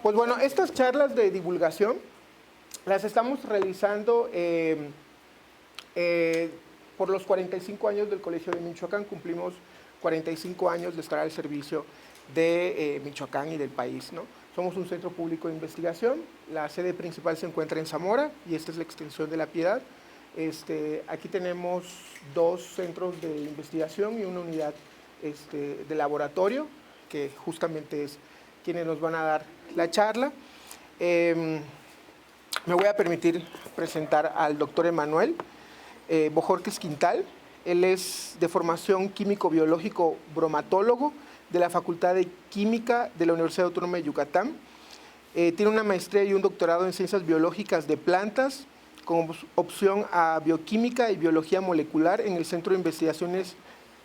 Pues bueno, estas charlas de divulgación las estamos realizando por los 45 años del Colegio de Michoacán. Cumplimos 45 años de estar al servicio de Michoacán y del país, ¿no? Somos un centro público de investigación. La sede principal se encuentra en Zamora y esta es la extensión de La Piedad. Aquí tenemos 2 centros de investigación y una unidad de laboratorio, que justamente es quienes nos van a dar la charla. Me voy a permitir presentar al doctor Emanuel Bojorquez Quintal. Él es de formación químico-biológico bromatólogo de la Facultad de Química de la Universidad Autónoma de Yucatán. Tiene una maestría y un doctorado en Ciencias Biológicas de Plantas, con opción a Bioquímica y Biología Molecular en el Centro de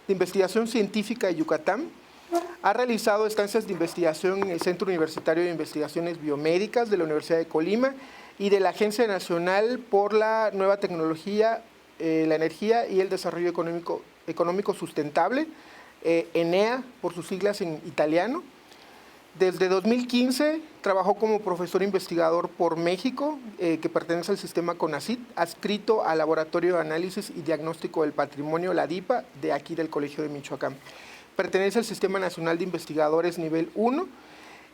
Investigación Científica de Yucatán. Ha realizado estancias de investigación en el Centro Universitario de Investigaciones Biomédicas de la Universidad de Colima y de la Agencia Nacional por la Nueva Tecnología, la Energía y el Desarrollo Económico Sustentable, ENEA por sus siglas en italiano. Desde 2015 trabajó como profesor investigador por México, que pertenece al sistema CONACYT, adscrito al Laboratorio de Análisis y Diagnóstico del Patrimonio, la DIPA, de aquí del Colegio de Michoacán. Pertenece al Sistema Nacional de Investigadores Nivel 1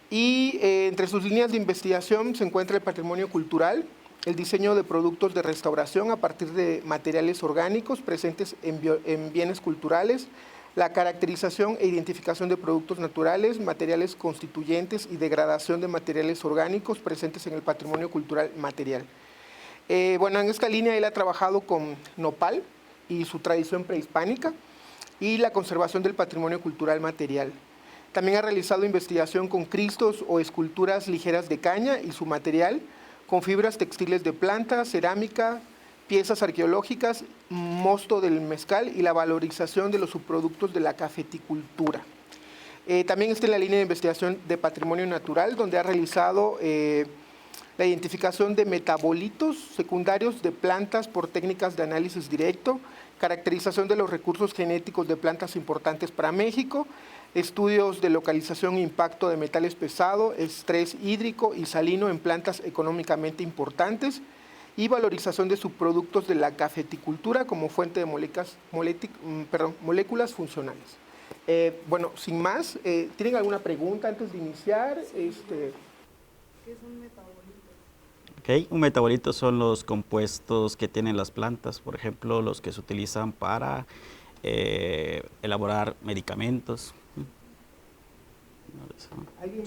y entre sus líneas de investigación se encuentra el patrimonio cultural, el diseño de productos de restauración a partir de materiales orgánicos presentes en bienes culturales, la caracterización e identificación de productos naturales, materiales constituyentes y degradación de materiales orgánicos presentes en el patrimonio cultural material. Bueno, en esta línea él ha trabajado con nopal y su tradición prehispánica y la conservación del patrimonio cultural material. También ha realizado investigación con cristos o esculturas ligeras de caña y su material, con fibras textiles de planta, cerámica, piezas arqueológicas, mosto del mezcal y la valorización de los subproductos de la cafeticultura. También está en la línea de investigación de patrimonio natural, donde ha realizado la identificación de metabolitos secundarios de plantas por técnicas de análisis directo, caracterización de los recursos genéticos de plantas importantes para México, estudios de localización e impacto de metales pesados, estrés hídrico y salino en plantas económicamente importantes y valorización de subproductos de la cafeticultura como fuente de moléculas funcionales. Bueno, sin más, ¿tienen alguna pregunta antes de iniciar? ¿Qué es un metabolito? Un metabolito son los compuestos que tienen las plantas, por ejemplo, los que se utilizan para elaborar medicamentos.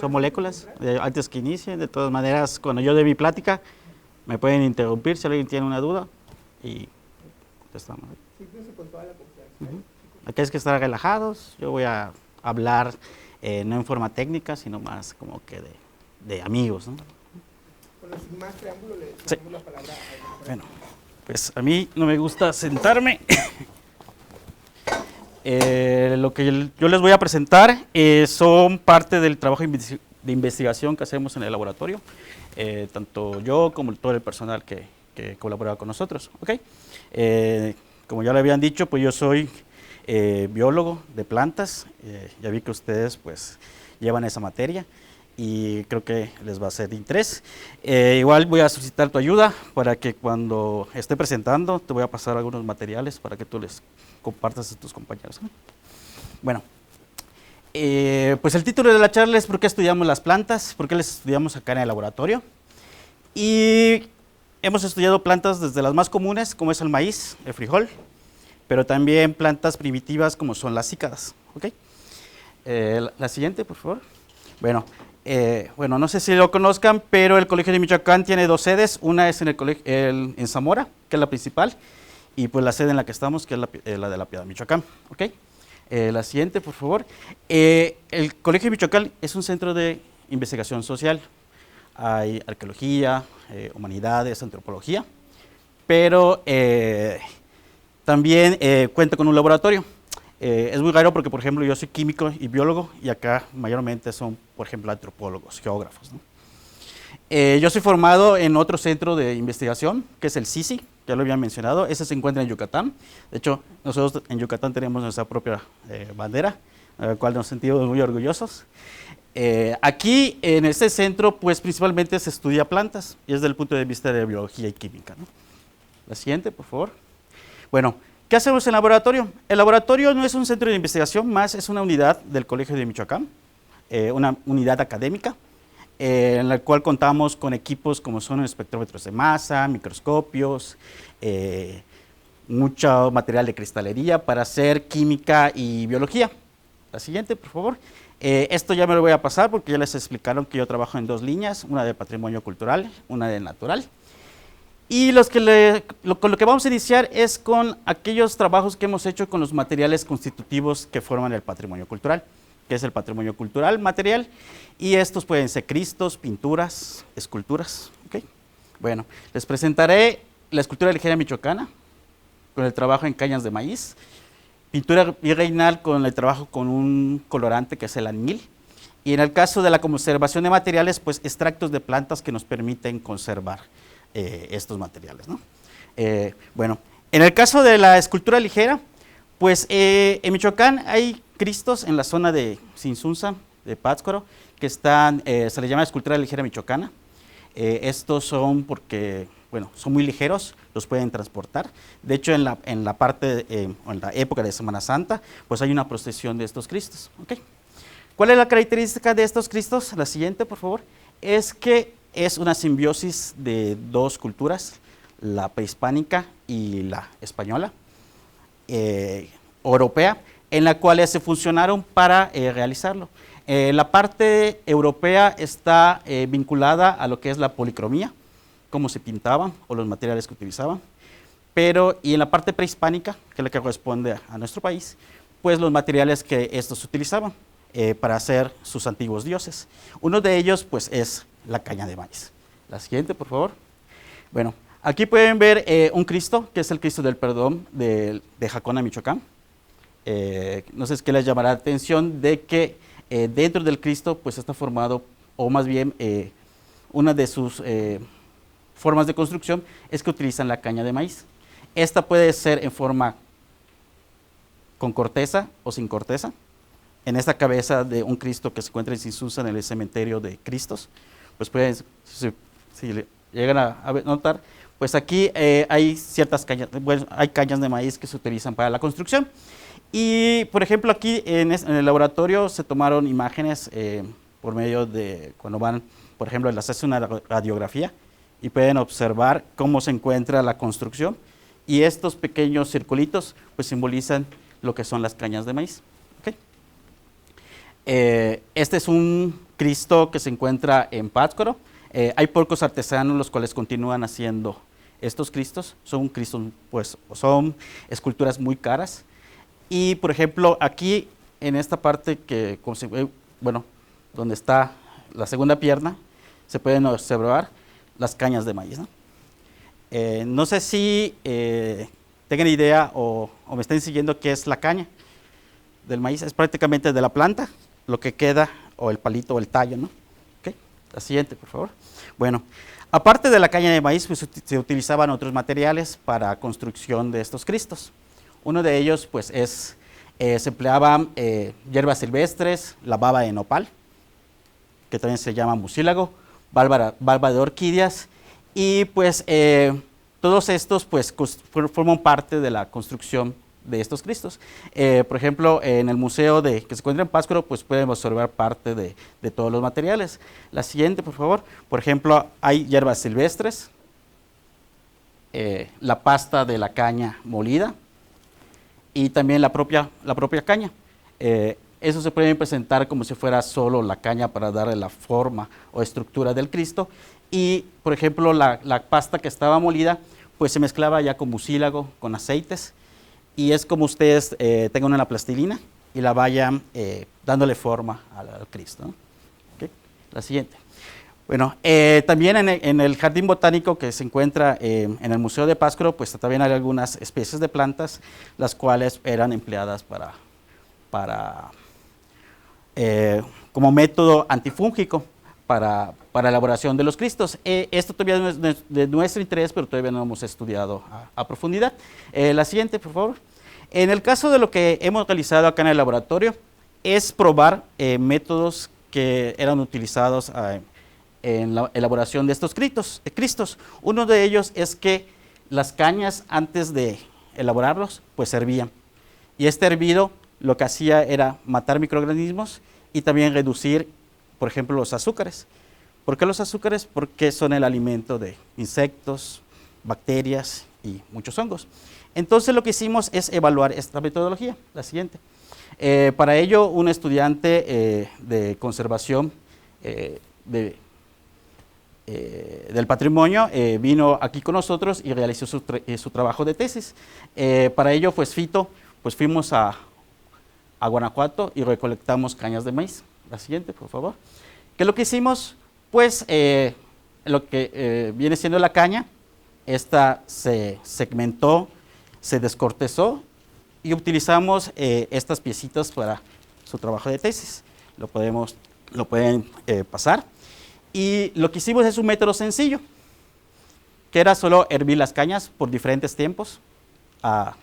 Son moléculas. Antes que inicie, de todas maneras, cuando yo dé mi plática, me pueden interrumpir si alguien tiene una duda y contestamos. Aquí hay que estar relajados. Yo voy a hablar no en forma técnica, sino más como que de amigos, ¿no? Bueno, sin más preámbulo, le damos la palabra a... Bueno, pues a mí no me gusta sentarme. Lo que yo les voy a presentar son parte del trabajo de investigación que hacemos en el laboratorio, tanto yo como todo el personal que colabora con nosotros. ¿Okay? Como ya le habían dicho, pues yo soy biólogo de plantas. Ya vi que ustedes pues llevan esa materia y creo que les va a ser de interés. Igual voy a solicitar tu ayuda para que cuando esté presentando te voy a pasar algunos materiales para que tú les compartas a tus compañeros. Bueno, pues el título de la charla es ¿por qué estudiamos las plantas? ¿Por qué las estudiamos acá en el laboratorio? Y hemos estudiado plantas desde las más comunes, como es el maíz, el frijol, pero también plantas primitivas como son las cícadas. ¿Okay? La siguiente, por favor. Bueno, no sé si lo conozcan, pero el Colegio de Michoacán tiene 2 sedes. Una es en Zamora, que es la principal, y pues la sede en la que estamos, que es la de La Piedad, Michoacán. ¿Okay? La siguiente, por favor. El Colegio de Michoacán es un centro de investigación social. Hay arqueología, humanidades, antropología, pero también cuenta con un laboratorio. Es muy raro porque, por ejemplo, yo soy químico y biólogo y acá mayormente son, por ejemplo, antropólogos, geógrafos, ¿no? Yo soy formado en otro centro de investigación, que es el CICI, ya lo había mencionado. Ese se encuentra en Yucatán. De hecho, nosotros en Yucatán tenemos nuestra propia bandera, de la cual nos sentimos muy orgullosos. Aquí en este centro, pues principalmente se estudia plantas y es desde el punto de vista de biología y química, ¿no? La siguiente, por favor. Bueno, ¿qué hacemos en el laboratorio? El laboratorio no es un centro de investigación, más es una unidad del Colegio de Michoacán, una unidad académica, en la cual contamos con equipos como son espectrómetros de masa, microscopios, mucho material de cristalería para hacer química y biología. La siguiente, por favor. Esto ya me lo voy a pasar porque ya les explicaron que yo trabajo en 2 líneas, una de patrimonio cultural, una de natural. Y con lo que vamos a iniciar es con aquellos trabajos que hemos hecho con los materiales constitutivos que forman el patrimonio cultural, que es el patrimonio cultural material, y estos pueden ser cristos, pinturas, esculturas. ¿Okay? Bueno, les presentaré la escultura ligera michoacana, con el trabajo en cañas de maíz, pintura virreinal con el trabajo con un colorante que es el añil, y en el caso de la conservación de materiales, pues extractos de plantas que nos permiten conservar estos materiales, ¿no? Bueno, en el caso de la escultura ligera, pues en Michoacán hay cristos en la zona de Sinsunza, de Pátzcuaro, que están, se les llama escultura ligera michoacana. Estos son porque, bueno, son muy ligeros, los pueden transportar. De hecho, en la parte, en la época de Semana Santa, pues hay una procesión de estos cristos. ¿Okay? ¿Cuál es la característica de estos cristos? La siguiente, por favor, es que es una simbiosis de 2 culturas, la prehispánica y la española, europea, en la cual se funcionaron para realizarlo. La parte europea está vinculada a lo que es la policromía, cómo se pintaban o los materiales que utilizaban, y en la parte prehispánica, que es la que corresponde a nuestro país, pues los materiales que estos utilizaban para hacer sus antiguos dioses. Uno de ellos pues es la caña de maíz. La siguiente, por favor. Bueno, aquí pueden ver un Cristo, que es el Cristo del Perdón de Jacona, Michoacán. No sé qué les llamará la atención de que dentro del Cristo pues está formado, o más bien una de sus formas de construcción es que utilizan la caña de maíz. Esta puede ser en forma con corteza o sin corteza. En esta cabeza de un Cristo que se encuentra en Sinsunza, en el cementerio de Cristos, pues pueden, si llegan a notar, pues aquí hay ciertas cañas, bueno, hay cañas de maíz que se utilizan para la construcción. Y, por ejemplo, aquí en el laboratorio se tomaron imágenes por medio de, cuando van, por ejemplo, les hace una radiografía y pueden observar cómo se encuentra la construcción. Y estos pequeños circulitos, pues simbolizan lo que son las cañas de maíz. ¿Okay? Este es un Cristo que se encuentra en Pátzcuaro. Hay pocos artesanos los cuales continúan haciendo estos Cristos. Son Cristos, pues, son esculturas muy caras. Y, por ejemplo, aquí en esta parte que, bueno, donde está la segunda pierna, se pueden observar las cañas de maíz, ¿no? No sé si tengan idea o me estén siguiendo qué es la caña del maíz. Es prácticamente de la planta, lo que queda, o el palito o el tallo, ¿no? Okay. La siguiente, por favor. Bueno, aparte de la caña de maíz, pues, se utilizaban otros materiales para construcción de estos Cristos. Uno de ellos, pues, se empleaban hierbas silvestres, la baba de nopal, que también se llama mucílago, valva de orquídeas, y pues todos estos pues forman parte de la construcción de estos Cristos. Por ejemplo, en el museo que se encuentra en Pátzcuaro, pues pueden observar parte de todos los materiales. La siguiente, por favor. Por ejemplo, hay hierbas silvestres, la pasta de la caña molida y también la propia caña. Eso se puede presentar como si fuera solo la caña para darle la forma o estructura del Cristo. Y, por ejemplo, la pasta que estaba molida, pues se mezclaba ya con mucílago, con aceites, y es como ustedes tengan una plastilina y la vayan dándole forma al Cristo, ¿no? ¿Okay? La siguiente. Bueno, también en el jardín botánico que se encuentra en el Museo de Pátzcuaro, pues también hay algunas especies de plantas, las cuales eran empleadas como método antifúngico para la elaboración de los Cristos. Esto todavía no es de nuestro interés, pero todavía no hemos estudiado a profundidad. La siguiente, por favor. En el caso de lo que hemos realizado acá en el laboratorio, es probar métodos que eran utilizados en la elaboración de estos cristos. Uno de ellos es que las cañas, antes de elaborarlos, pues hervían. Y este hervido lo que hacía era matar microorganismos y también reducir, por ejemplo, los azúcares. ¿Por qué los azúcares? Porque son el alimento de insectos, bacterias y muchos hongos. Entonces lo que hicimos es evaluar esta metodología, la siguiente. Para ello, un estudiante de conservación del patrimonio vino aquí con nosotros y realizó su trabajo de tesis. Para ello, pues Fito, pues fuimos a Guanajuato y recolectamos cañas de maíz. La siguiente, por favor. ¿Qué es lo que hicimos? Pues lo que viene siendo la caña, esta se segmentó, se descortezó y utilizamos estas piecitas para su trabajo de tesis. Lo pueden pasar. Y lo que hicimos es un método sencillo, que era solo hervir las cañas por diferentes tiempos a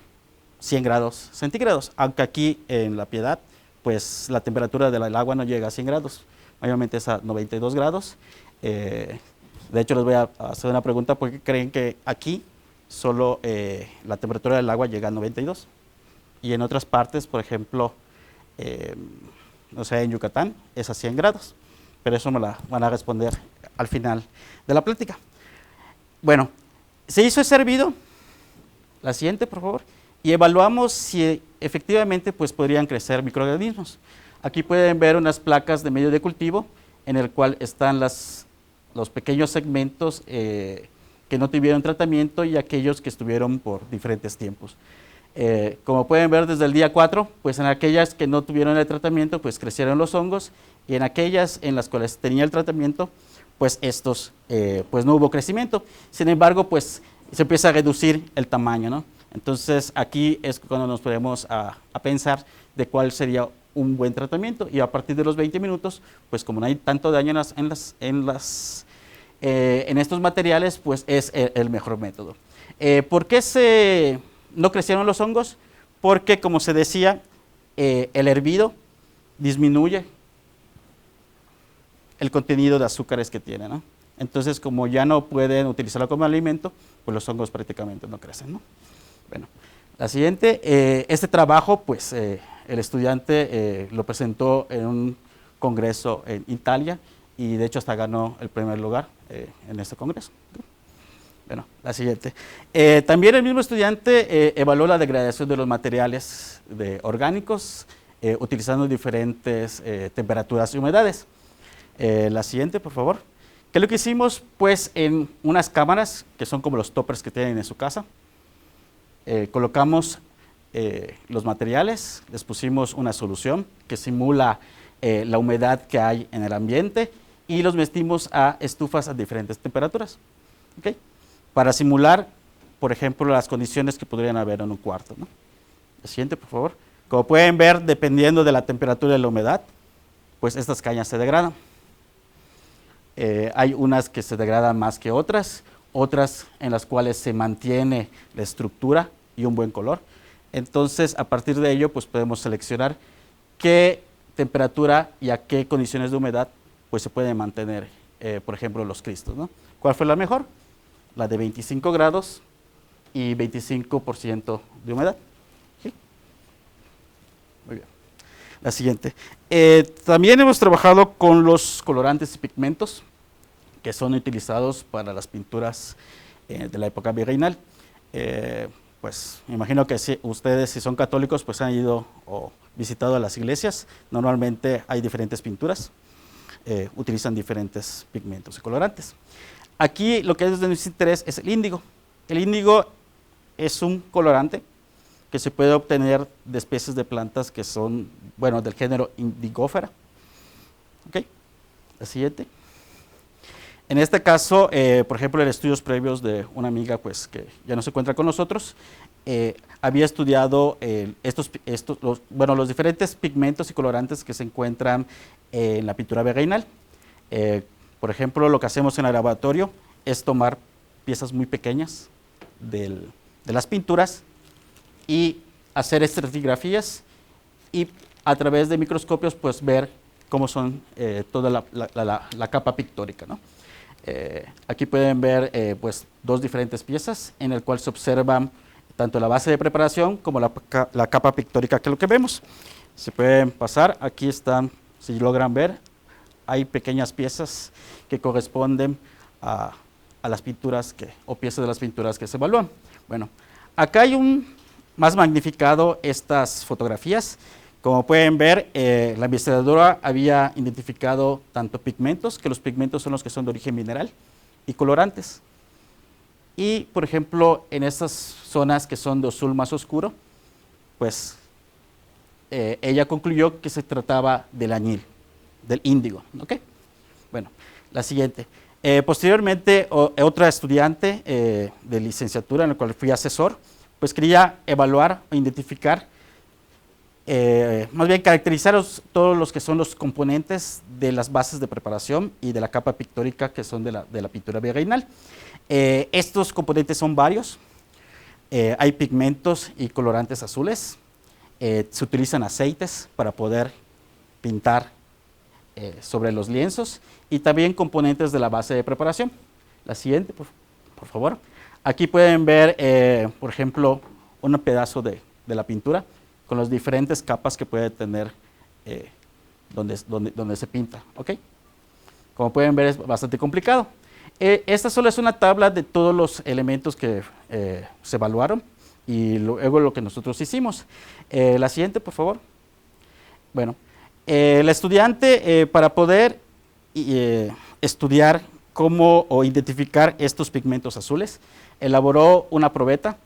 100 grados centígrados, aunque aquí en La Piedad, pues la temperatura del agua no llega a 100 grados, mayormente es a 92 grados. De hecho, les voy a hacer una pregunta, ¿por qué creen que aquí solo la temperatura del agua llega a 92? Y en otras partes, por ejemplo, no sé, en Yucatán es a 100 grados, pero eso me la van a responder al final de la plática. Bueno, se hizo ese hervido, la siguiente, por favor, y evaluamos si efectivamente pues, podrían crecer microorganismos. Aquí pueden ver unas placas de medio de cultivo en el cual están los pequeños segmentos que no tuvieron tratamiento y aquellos que estuvieron por diferentes tiempos. Como pueden ver desde el día 4, pues en aquellas que no tuvieron el tratamiento, pues crecieron los hongos, y en aquellas en las cuales tenía el tratamiento, pues estos, pues no hubo crecimiento. Sin embargo, pues se empieza a reducir el tamaño, ¿no? Entonces aquí es cuando nos ponemos a pensar de cuál sería un buen tratamiento, y a partir de los 20 minutos, pues como no hay tanto daño en estos materiales, pues es el mejor método. ¿Por qué no crecieron los hongos? Porque, como se decía, el hervido disminuye el contenido de azúcares que tiene, ¿no? Entonces, como ya no pueden utilizarlo como alimento, pues los hongos prácticamente no crecen, ¿no? Bueno, la siguiente, este trabajo, pues el estudiante lo presentó en un congreso en Italia y de hecho hasta ganó el primer lugar en este congreso. Bueno, la siguiente. También el mismo estudiante evaluó la degradación de los materiales orgánicos utilizando diferentes temperaturas y humedades. La siguiente, por favor. ¿Qué es lo que hicimos? Pues en unas cámaras, que son como los toppers que tienen en su casa, colocamos los materiales, les pusimos una solución que simula la humedad que hay en el ambiente y los metimos a estufas a diferentes temperaturas, ¿okay? Para simular, por ejemplo, las condiciones que podrían haber en un cuarto, ¿no? La siguiente, por favor. Como pueden ver, dependiendo de la temperatura y la humedad, pues estas cañas se degradan. Hay unas que se degradan más que otras en las cuales se mantiene la estructura y un buen color. Entonces, a partir de ello, pues podemos seleccionar qué temperatura y a qué condiciones de humedad pues se pueden mantener, por ejemplo, los cristos, ¿no? ¿Cuál fue la mejor? La de 25 grados y 25% de humedad. ¿Sí? Muy bien. La siguiente. También hemos trabajado con los colorantes y pigmentos que son utilizados para las pinturas de la época virreinal. Pues me imagino que ustedes, si son católicos, pues han ido o visitado a las iglesias. Normalmente hay diferentes pinturas, utilizan diferentes pigmentos y colorantes. Aquí lo que es de nuestro interés es el índigo. El índigo es un colorante que se puede obtener de especies de plantas que son, bueno, del género Indigofera. ¿Ok? La siguiente. En este caso, por ejemplo, en estudios previos de una amiga pues, que ya no se encuentra con nosotros, había estudiado los diferentes pigmentos y colorantes que se encuentran en la pintura virreinal. Por ejemplo, lo que hacemos en el laboratorio es tomar piezas muy pequeñas de las pinturas y hacer estratigrafías y a través de microscopios pues ver cómo son toda la capa pictórica, ¿no? Aquí pueden ver pues, dos diferentes piezas en el cual se observan tanto la base de preparación como la capa pictórica, que es lo que vemos. Se pueden pasar, aquí están, si logran ver, hay pequeñas piezas que corresponden a las pinturas o piezas de las pinturas que se evalúan. Bueno, acá hay más magnificado estas fotografías. Como pueden ver, la investigadora había identificado tanto pigmentos, que los pigmentos son los que son de origen mineral, y colorantes. Y, por ejemplo, en estas zonas que son de azul más oscuro, pues ella concluyó que se trataba del añil, del índigo. ¿Ok? Bueno, la siguiente. Posteriormente, otra estudiante de licenciatura, en la cual fui asesor, pues quería evaluar o identificar, más bien caracterizar todos los que son los componentes de las bases de preparación y de la capa pictórica que son de la pintura virreinal. Estos componentes son varios. Hay pigmentos y colorantes azules. Se utilizan aceites para poder pintar sobre los lienzos y también componentes de la base de preparación. La siguiente, por favor. Aquí pueden ver, por ejemplo, un pedazo de la pintura con las diferentes capas que puede tener donde se pinta. ¿Ok? Como pueden ver, es bastante complicado. Esta solo es una tabla de todos los elementos que se evaluaron y luego lo que nosotros hicimos. La siguiente, por favor. Bueno, la estudiante, para poder estudiar cómo o identificar estos pigmentos azules, elaboró una probeta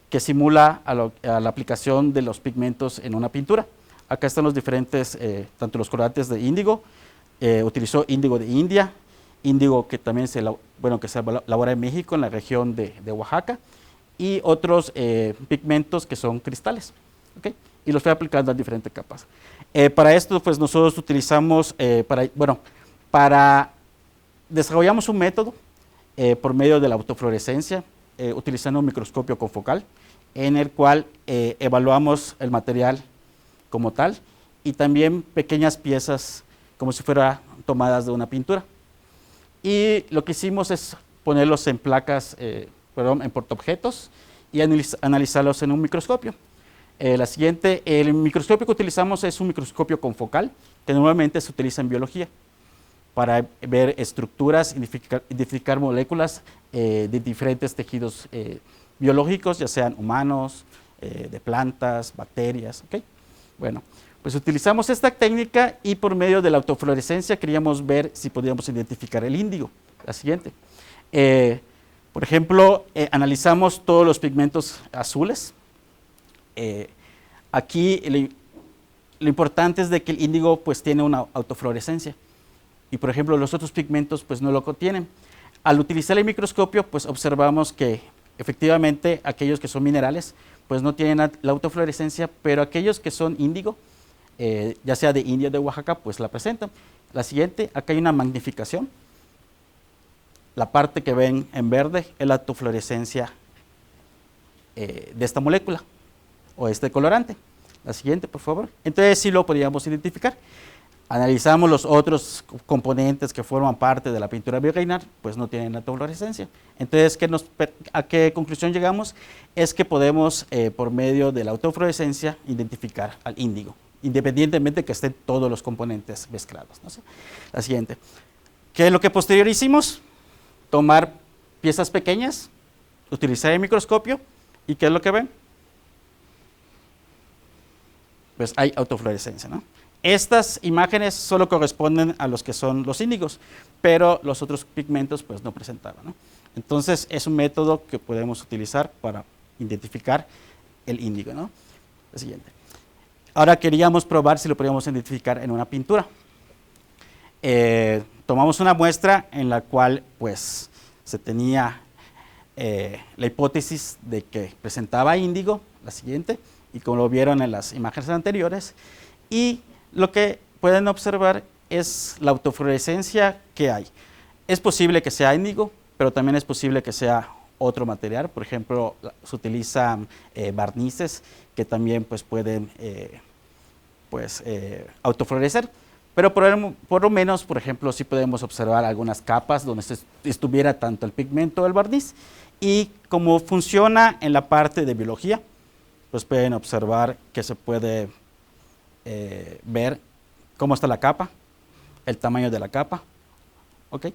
que simula a la aplicación de los pigmentos en una pintura. Acá están los diferentes, tanto los colorantes de índigo, utilizó índigo de India, índigo que también se elabora en México, en la región de Oaxaca, y otros pigmentos que son cristales, ¿okay? Y los fue aplicando a diferentes capas. Para esto, pues nosotros utilizamos, desarrollamos un método por medio de la autofluorescencia, utilizando un microscopio confocal, en el cual evaluamos el material como tal y también pequeñas piezas como si fueran tomadas de una pintura. Y lo que hicimos es ponerlos en placas, en portaobjetos y analizarlos en un microscopio. La siguiente, el microscopio que utilizamos es un microscopio confocal, que normalmente se utiliza en biología para ver estructuras, identificar moléculas de diferentes tejidos biológicos, ya sean humanos, de plantas, bacterias. ¿Okay? Bueno, pues utilizamos esta técnica y por medio de la autofluorescencia queríamos ver si podíamos identificar el índigo. La siguiente. Por ejemplo, analizamos todos los pigmentos azules. Aquí lo importante es de que el índigo pues tiene una autofluorescencia y por ejemplo los otros pigmentos pues no lo contienen. Al utilizar el microscopio pues observamos que efectivamente aquellos que son minerales pues no tienen la autofluorescencia, pero aquellos que son índigo, ya sea de India o de Oaxaca, pues la presentan. La siguiente, acá hay una magnificación. La parte que ven en verde es la autofluorescencia de esta molécula o este colorante. La siguiente, por favor. Entonces sí lo podríamos identificar. Analizamos los otros componentes que forman parte de la pintura virreinal, pues no tienen autofluorescencia. Entonces, ¿a qué conclusión llegamos? Es que podemos, por medio de la autofluorescencia, identificar al índigo, independientemente de que estén todos los componentes mezclados, ¿no? La siguiente. ¿Qué es lo que posterior hicimos? Tomar piezas pequeñas, utilizar el microscopio, ¿y qué es lo que ven? Pues hay autofluorescencia, ¿no? Estas imágenes solo corresponden a los que son los índigos, pero los otros pigmentos pues no presentaban, ¿no? Entonces es un método que podemos utilizar para identificar el índigo, ¿no? La siguiente. Ahora queríamos probar si lo podíamos identificar en una pintura. Tomamos una muestra en la cual pues se tenía la hipótesis de que presentaba índigo, la siguiente, y como lo vieron en las imágenes anteriores, y lo que pueden observar es la autofluorescencia que hay. Es posible que sea índigo, pero también es posible que sea otro material. Por ejemplo, se utilizan barnices que también pues, pueden autofluorescer, pero por lo menos, por ejemplo, sí podemos observar algunas capas donde estuviera tanto el pigmento del barniz, y como funciona en la parte de biología, pues pueden observar que se puede ver cómo está la capa, el tamaño de la capa. ¿Ok?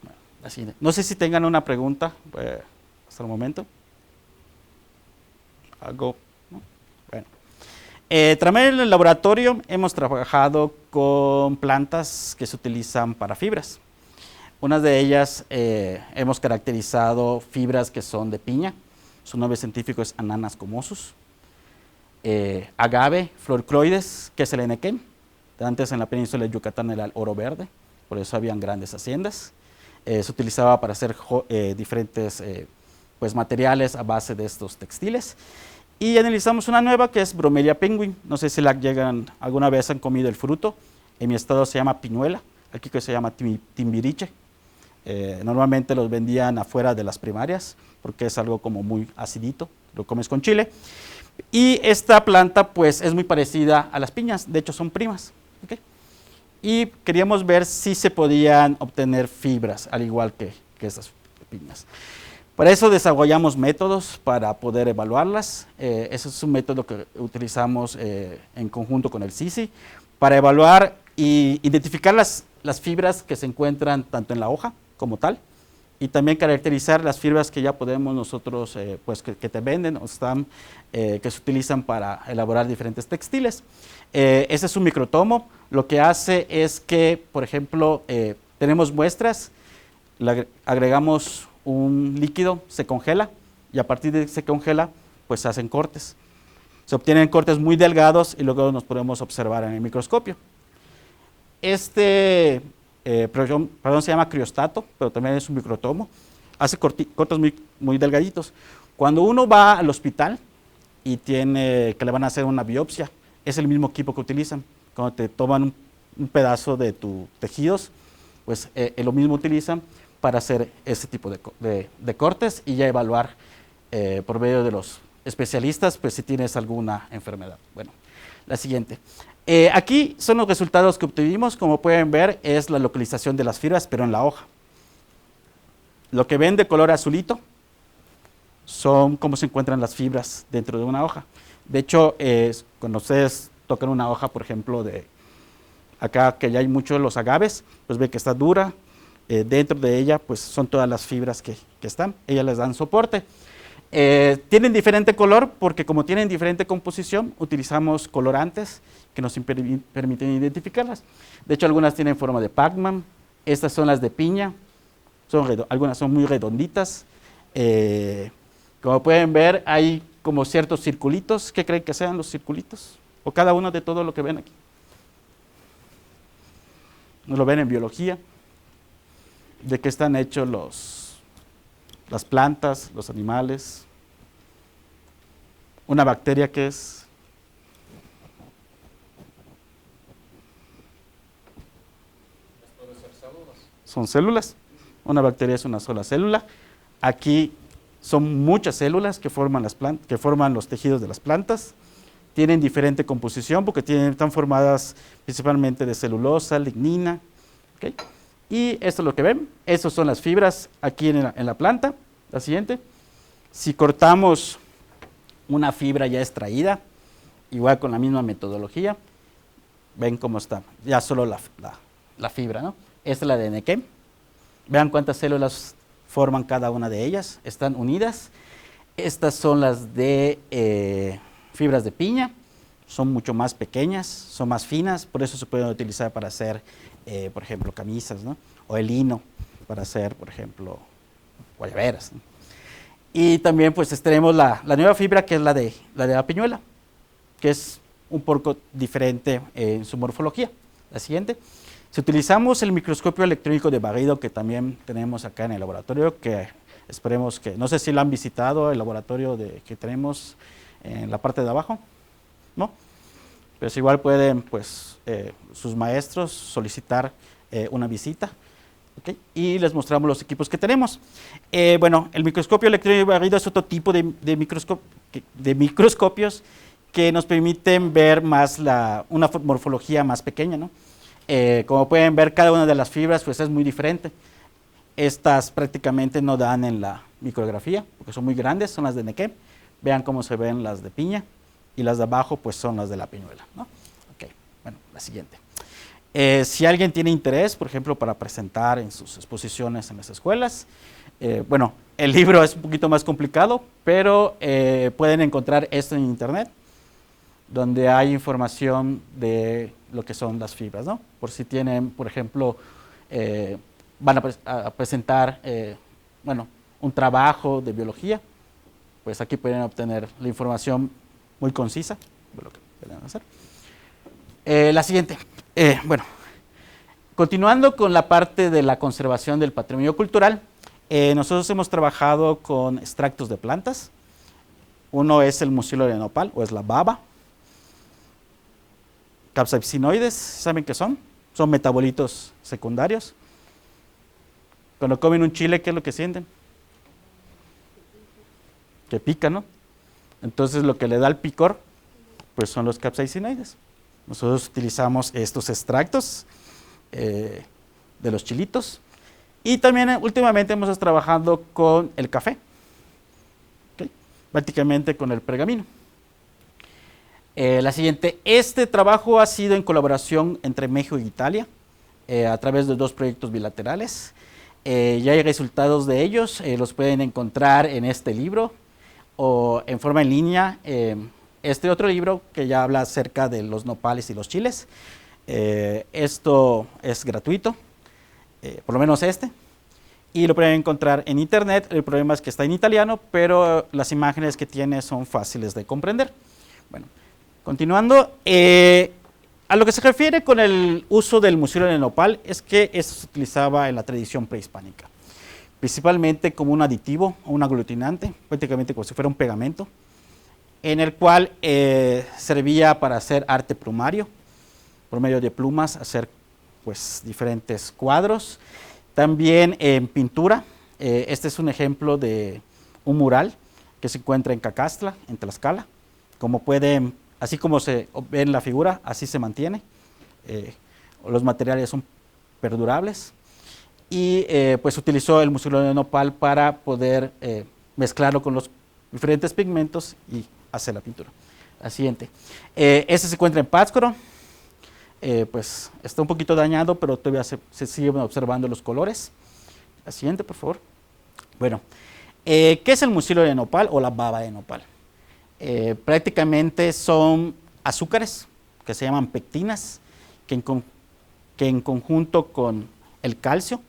Bueno, así, no sé si tengan una pregunta hasta el momento. Algo, ¿no? Bueno. También en el laboratorio hemos trabajado con plantas que se utilizan para fibras. Una de ellas hemos caracterizado fibras que son de piña. Su nombre científico es Ananas comosus. Agave, florcloides, que es el enequén. Antes en la península de Yucatán era el oro verde, por eso habían grandes haciendas. Se utilizaba para hacer diferentes pues, materiales a base de estos textiles. Y analizamos una nueva que es Bromelia penguin. No sé si alguna vez han comido el fruto. En mi estado se llama piñuela, aquí que se llama timbiriche. Normalmente los vendían afuera de las primarias porque es algo como muy acidito, lo comes con chile. Y esta planta pues es muy parecida a las piñas, de hecho son primas. ¿Okay? Y queríamos ver si se podían obtener fibras, al igual que estas piñas. Para eso desarrollamos métodos para poder evaluarlas. Ese es un método que utilizamos en conjunto con el CICI para evaluar e identificar las fibras que se encuentran tanto en la hoja como tal, y también caracterizar las fibras que ya podemos nosotros, pues que te venden o están, que se utilizan para elaborar diferentes textiles. Ese es un microtomo. Lo que hace es que, por ejemplo, tenemos muestras, le agregamos un líquido, se congela, y a partir de que se congela, pues se hacen cortes. Se obtienen cortes muy delgados y luego nos podemos observar en el microscopio. Se llama criostato, pero también es un microtomo. Hace cortes muy delgaditos. Cuando uno va al hospital y que le van a hacer una biopsia, es el mismo equipo que utilizan. Cuando te toman un pedazo de tus tejidos, pues lo mismo utilizan para hacer ese tipo de cortes y ya evaluar por medio de los especialistas, pues si tienes alguna enfermedad. Bueno, la siguiente. Aquí son los resultados que obtuvimos. Como pueden ver, es la localización de las fibras, pero en la hoja. Lo que ven de color azulito son cómo se encuentran las fibras dentro de una hoja. De hecho, cuando ustedes tocan una hoja, por ejemplo, de acá que ya hay muchos de los agaves, pues ven que está dura. Dentro de ella, pues son todas las fibras que están. Ellas les dan soporte. Tienen diferente color porque como tienen diferente composición, utilizamos colorantes que nos permiten identificarlas. De hecho, algunas tienen forma de Pac-Man. Estas son las de piña. Algunas son muy redonditas. Como pueden ver, hay como ciertos circulitos. ¿Qué creen que sean los circulitos? O cada uno de todo lo que ven aquí. Nos lo ven en biología. De qué están hechos las plantas, los animales. Una bacteria que es son células. Una bacteria es una sola célula. Aquí son muchas células que forman los tejidos de las plantas. Tienen diferente composición porque están formadas principalmente de celulosa, lignina. ¿Okay? Y esto es lo que ven. Estas son las fibras aquí en la planta. La siguiente. Si cortamos una fibra ya extraída, igual con la misma metodología, ven cómo está. Ya solo la fibra, ¿no? Esta es la de enequén. Vean cuántas células forman cada una de ellas. Están unidas. Estas son las de fibras de piña. Son mucho más pequeñas, son más finas, por eso se pueden utilizar para hacer, por ejemplo, camisas, ¿no? O el lino para hacer, por ejemplo, guayaberas, ¿no? Y también pues tenemos la nueva fibra que es la de la piñuela, que es un poco diferente en su morfología. La siguiente. Si utilizamos el microscopio electrónico de barrido que también tenemos acá en el laboratorio, que esperemos que, no sé si lo han visitado, el laboratorio que tenemos en la parte de abajo, ¿no? Pero igual pueden, pues, sus maestros solicitar una visita, ¿okay? Y les mostramos los equipos que tenemos. Bueno, el microscopio electrónico de barrido es otro tipo de microscopios que nos permiten ver más una morfología más pequeña, ¿no? Como pueden ver, cada una de las fibras pues es muy diferente. Estas prácticamente no dan en la micrografía, porque son muy grandes, son las de Nequem. Vean cómo se ven las de piña, y las de abajo pues son las de la piñuela, ¿no? Ok, bueno, la siguiente. Si alguien tiene interés, por ejemplo, para presentar en sus exposiciones en las escuelas, bueno, el libro es un poquito más complicado, pero pueden encontrar esto en internet, donde hay información de lo que son las fibras, ¿no? Por si tienen, por ejemplo, van a presentar, bueno, un trabajo de biología, pues aquí pueden obtener la información muy concisa de lo que pueden hacer. La siguiente, bueno, continuando con la parte de la conservación del patrimonio cultural, nosotros hemos trabajado con extractos de plantas. Uno es el mucílago de nopal, o es la baba. Capsaicinoides, ¿saben qué son? Son metabolitos secundarios. Cuando comen un chile, ¿qué es lo que sienten? Que pica, ¿no? Entonces lo que le da el picor, pues son los capsaicinoides. Nosotros utilizamos estos extractos de los chilitos, y también últimamente hemos estado trabajando con el café, ¿okay? Prácticamente con el pergamino. La siguiente, este trabajo ha sido en colaboración entre México y Italia, a través de 2 proyectos bilaterales. Ya hay resultados de ellos, los pueden encontrar en este libro o en forma en línea. Este otro libro que ya habla acerca de los nopales y los chiles, esto es gratuito, por lo menos este, y lo pueden encontrar en internet. El problema es que está en italiano, pero las imágenes que tiene son fáciles de comprender. Bueno, continuando, a lo que se refiere con el uso del mucílago de nopal, es que esto se utilizaba en la tradición prehispánica, principalmente como un aditivo o un aglutinante, prácticamente como si fuera un pegamento, en el cual servía para hacer arte plumario, por medio de plumas, hacer pues diferentes cuadros. También en pintura, este es un ejemplo de un mural que se encuentra en Cacastla, en Tlaxcala. Como pueden, así como se ve en la figura, así se mantiene. Los materiales son perdurables. Y pues utilizó el mucílago de nopal para poder mezclarlo con los diferentes pigmentos y hacer la pintura. La siguiente. Este se encuentra en Pátzcuaro. Pues está un poquito dañado, pero todavía se siguen observando los colores. La siguiente, por favor. Bueno, ¿qué es el mucílago de nopal o la baba de nopal? Prácticamente son azúcares que se llaman pectinas, que en conjunto con el calcio,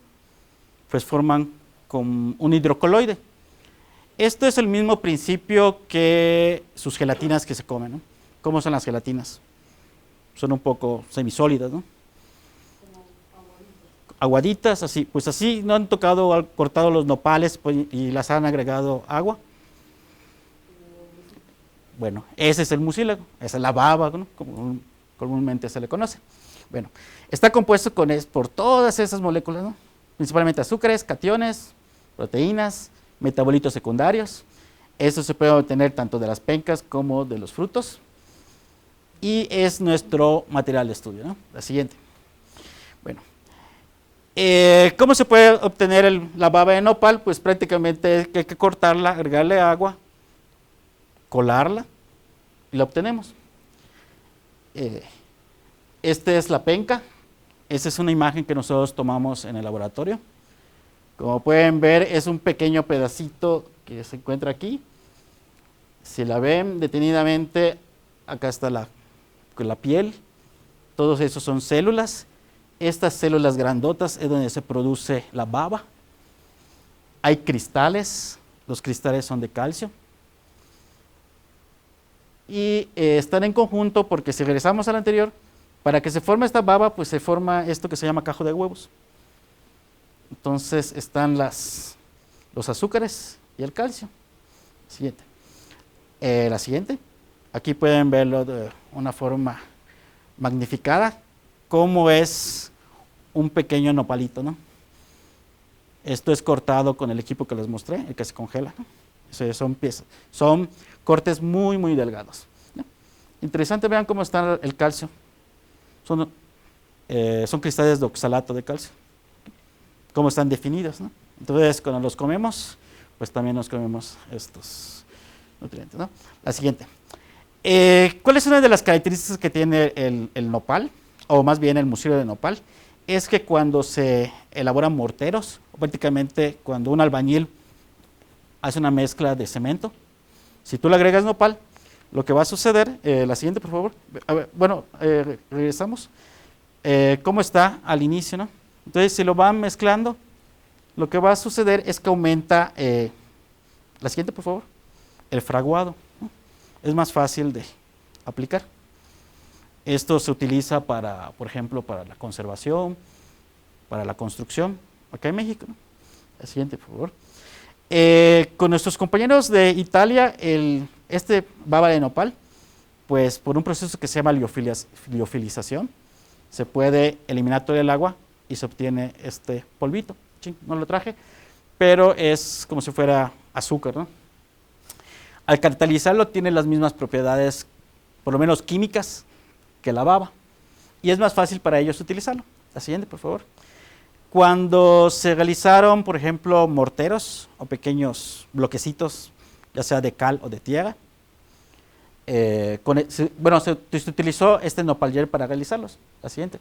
pues forman con un hidrocoloide. Esto es el mismo principio que sus gelatinas que se comen, ¿no? ¿Cómo son las gelatinas? Son un poco semisólidas, ¿no? Aguaditas, así, pues así, no han cortado los nopales pues, y las han agregado agua. Bueno, ese es el mucílago, esa es la baba, ¿no? Como comúnmente se le conoce. Bueno, está compuesto por todas esas moléculas, ¿no? Principalmente azúcares, cationes, proteínas, metabolitos secundarios. Eso se puede obtener tanto de las pencas como de los frutos. Y es nuestro material de estudio, ¿no? La siguiente. Bueno, ¿cómo se puede obtener la baba de nopal? Pues prácticamente hay que cortarla, agregarle agua, colarla y la obtenemos. Esta es la penca. Esta es una imagen que nosotros tomamos en el laboratorio. Como pueden ver, es un pequeño pedacito que se encuentra aquí. Si la ven detenidamente, acá está la piel. Todos esos son células. Estas células grandotas es donde se produce la baba. Hay cristales, los cristales son de calcio. Y están en conjunto porque si regresamos al anterior, para que se forme esta baba, pues se forma esto que se llama cajo de huevos. Entonces están los azúcares y el calcio. Siguiente. La siguiente. Aquí pueden verlo de una forma magnificada, cómo es un pequeño nopalito, ¿no? Esto es cortado con el equipo que les mostré, el que se congela, ¿no? Son piezas, son cortes muy, muy delgados, ¿no? Interesante, vean cómo está el calcio. Son cristales de oxalato de calcio. Cómo están definidos, ¿no? Entonces, cuando los comemos, pues también nos comemos estos nutrientes, ¿no? La siguiente. ¿Cuál es una de las características que tiene el nopal, o más bien el mucílago de nopal? Es que cuando se elaboran morteros, o prácticamente cuando un albañil hace una mezcla de cemento, si tú le agregas nopal, lo que va a suceder, la siguiente por favor, a ver, bueno, regresamos, ¿cómo está al inicio, no? Entonces si lo van mezclando, lo que va a suceder es que aumenta, la siguiente por favor, el fraguado, ¿no? Es más fácil de aplicar. Esto se utiliza para, por ejemplo, para la conservación, para la construcción, acá en México, ¿no? La siguiente por favor. Con nuestros compañeros de Italia, este baba de nopal, pues por un proceso que se llama liofilización, se puede eliminar todo el agua y se obtiene este polvito. Sí, no lo traje, pero es como si fuera azúcar, ¿no? Al catalizarlo tiene las mismas propiedades, por lo menos químicas, que la baba, y es más fácil para ellos utilizarlo. La siguiente, por favor. Cuando se realizaron, por ejemplo, morteros o pequeños bloquecitos, ya sea de cal o de tierra, se utilizó este nopal gel para realizarlos. La siguiente.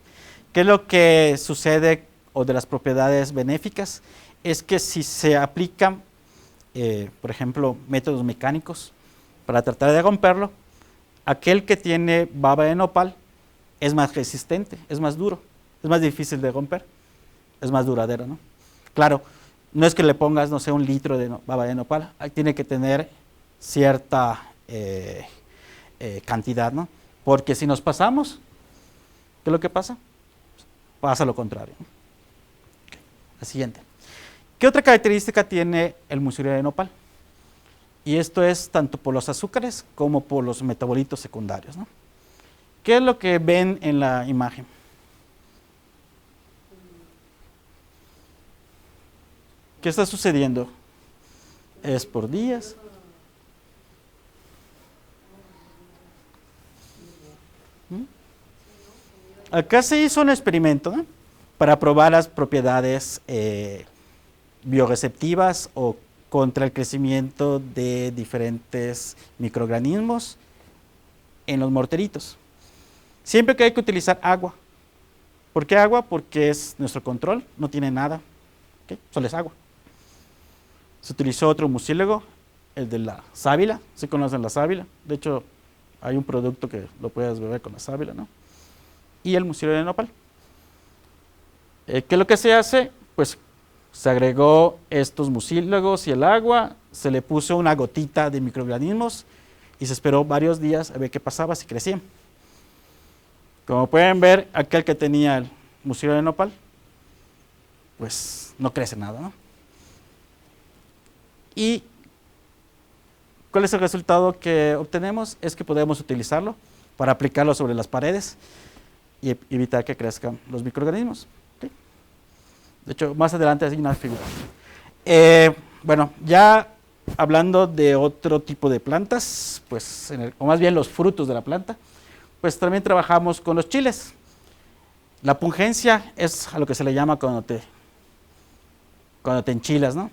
¿Qué es lo que sucede o de las propiedades benéficas? Es que si se aplican, por ejemplo, métodos mecánicos para tratar de romperlo, aquel que tiene baba de nopal es más resistente, es más duro, es más difícil de romper, es más duradero, ¿no? Claro, no es que le pongas, no sé, 1 litro de baba de nopal, tiene que tener cierta cantidad, ¿no? Porque si nos pasamos, ¿qué es lo que pasa? Pasa lo contrario, ¿no? Okay. La siguiente. ¿Qué otra característica tiene el mucílago de nopal? Y esto es tanto por los azúcares como por los metabolitos secundarios, ¿no? ¿Qué es lo que ven en la imagen? ¿Qué está sucediendo? ¿Es por días? Acá se hizo un experimento, ¿no?, para probar las propiedades bioreceptivas o contra el crecimiento de diferentes microorganismos en los morteritos. Siempre que hay que utilizar agua. ¿Por qué agua? Porque es nuestro control, no tiene nada, ¿okay? Solo es agua. Se utilizó otro mucílago, el de la sábila, ¿sí conocen la sábila? De hecho, hay un producto que lo puedes beber con la sábila, ¿no? Y el mucílago de nopal. ¿Qué es lo que se hace? Pues se agregó estos mucílagos y el agua, se le puso una gotita de microorganismos y se esperó varios días a ver qué pasaba, si crecían. Como pueden ver, aquel que tenía el mucílago de nopal, pues no crece nada, ¿no? ¿Y cuál es el resultado que obtenemos? Es que podemos utilizarlo para aplicarlo sobre las paredes y evitar que crezcan los microorganismos. ¿Okay? De hecho, más adelante hay una figura. Bueno, ya hablando de otro tipo de plantas, pues, o más bien los frutos de la planta, pues también trabajamos con los chiles. La pungencia es a lo que se le llama cuando te enchilas, ¿no?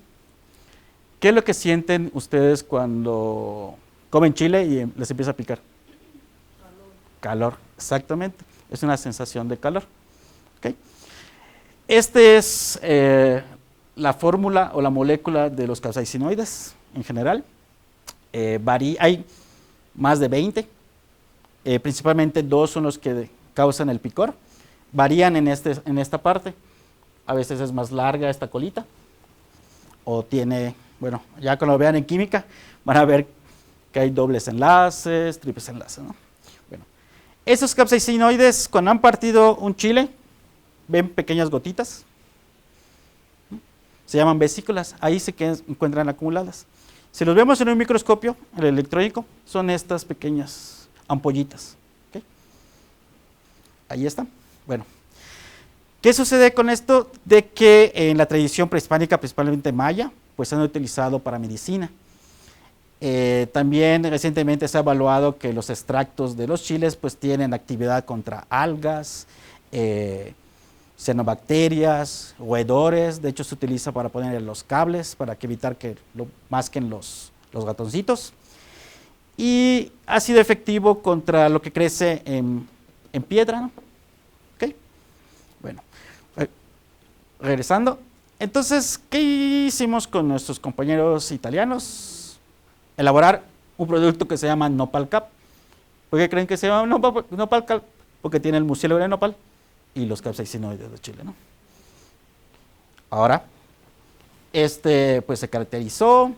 ¿Qué es lo que sienten ustedes cuando comen chile y les empieza a picar? Calor, exactamente. Es una sensación de calor. ¿Okay? Este es la fórmula o la molécula de los capsaicinoides en general. Hay más de 20. Principalmente 2 son los que causan el picor. Varían en esta parte. A veces es más larga esta colita. O tiene, bueno, ya cuando lo vean en química, van a ver que hay dobles enlaces, triples enlaces, ¿no? Bueno, esos capsaicinoides, cuando han partido un chile, ven pequeñas gotitas. Se llaman vesículas. Ahí se encuentran acumuladas. Si los vemos en un microscopio, el electrónico, son estas pequeñas ampollitas. ¿Okay? Ahí están. Bueno, ¿qué sucede con esto? De que en la tradición prehispánica, principalmente maya, pues se han utilizado para medicina. También recientemente se ha evaluado que los extractos de los chiles pues tienen actividad contra algas, cianobacterias, roedores. De hecho se utiliza para poner en los cables para que evitar que lo masquen los ratoncitos. Y ha sido efectivo contra lo que crece en piedra, ¿no? ¿Okay? Bueno, regresando. Entonces, ¿qué hicimos con nuestros compañeros italianos? Elaborar un producto que se llama Nopal Cap. ¿Por qué creen que se llama Nopal Cap? Porque tiene el mucílago de nopal y los capsaicinoides de Chile, ¿no? Ahora, pues se caracterizó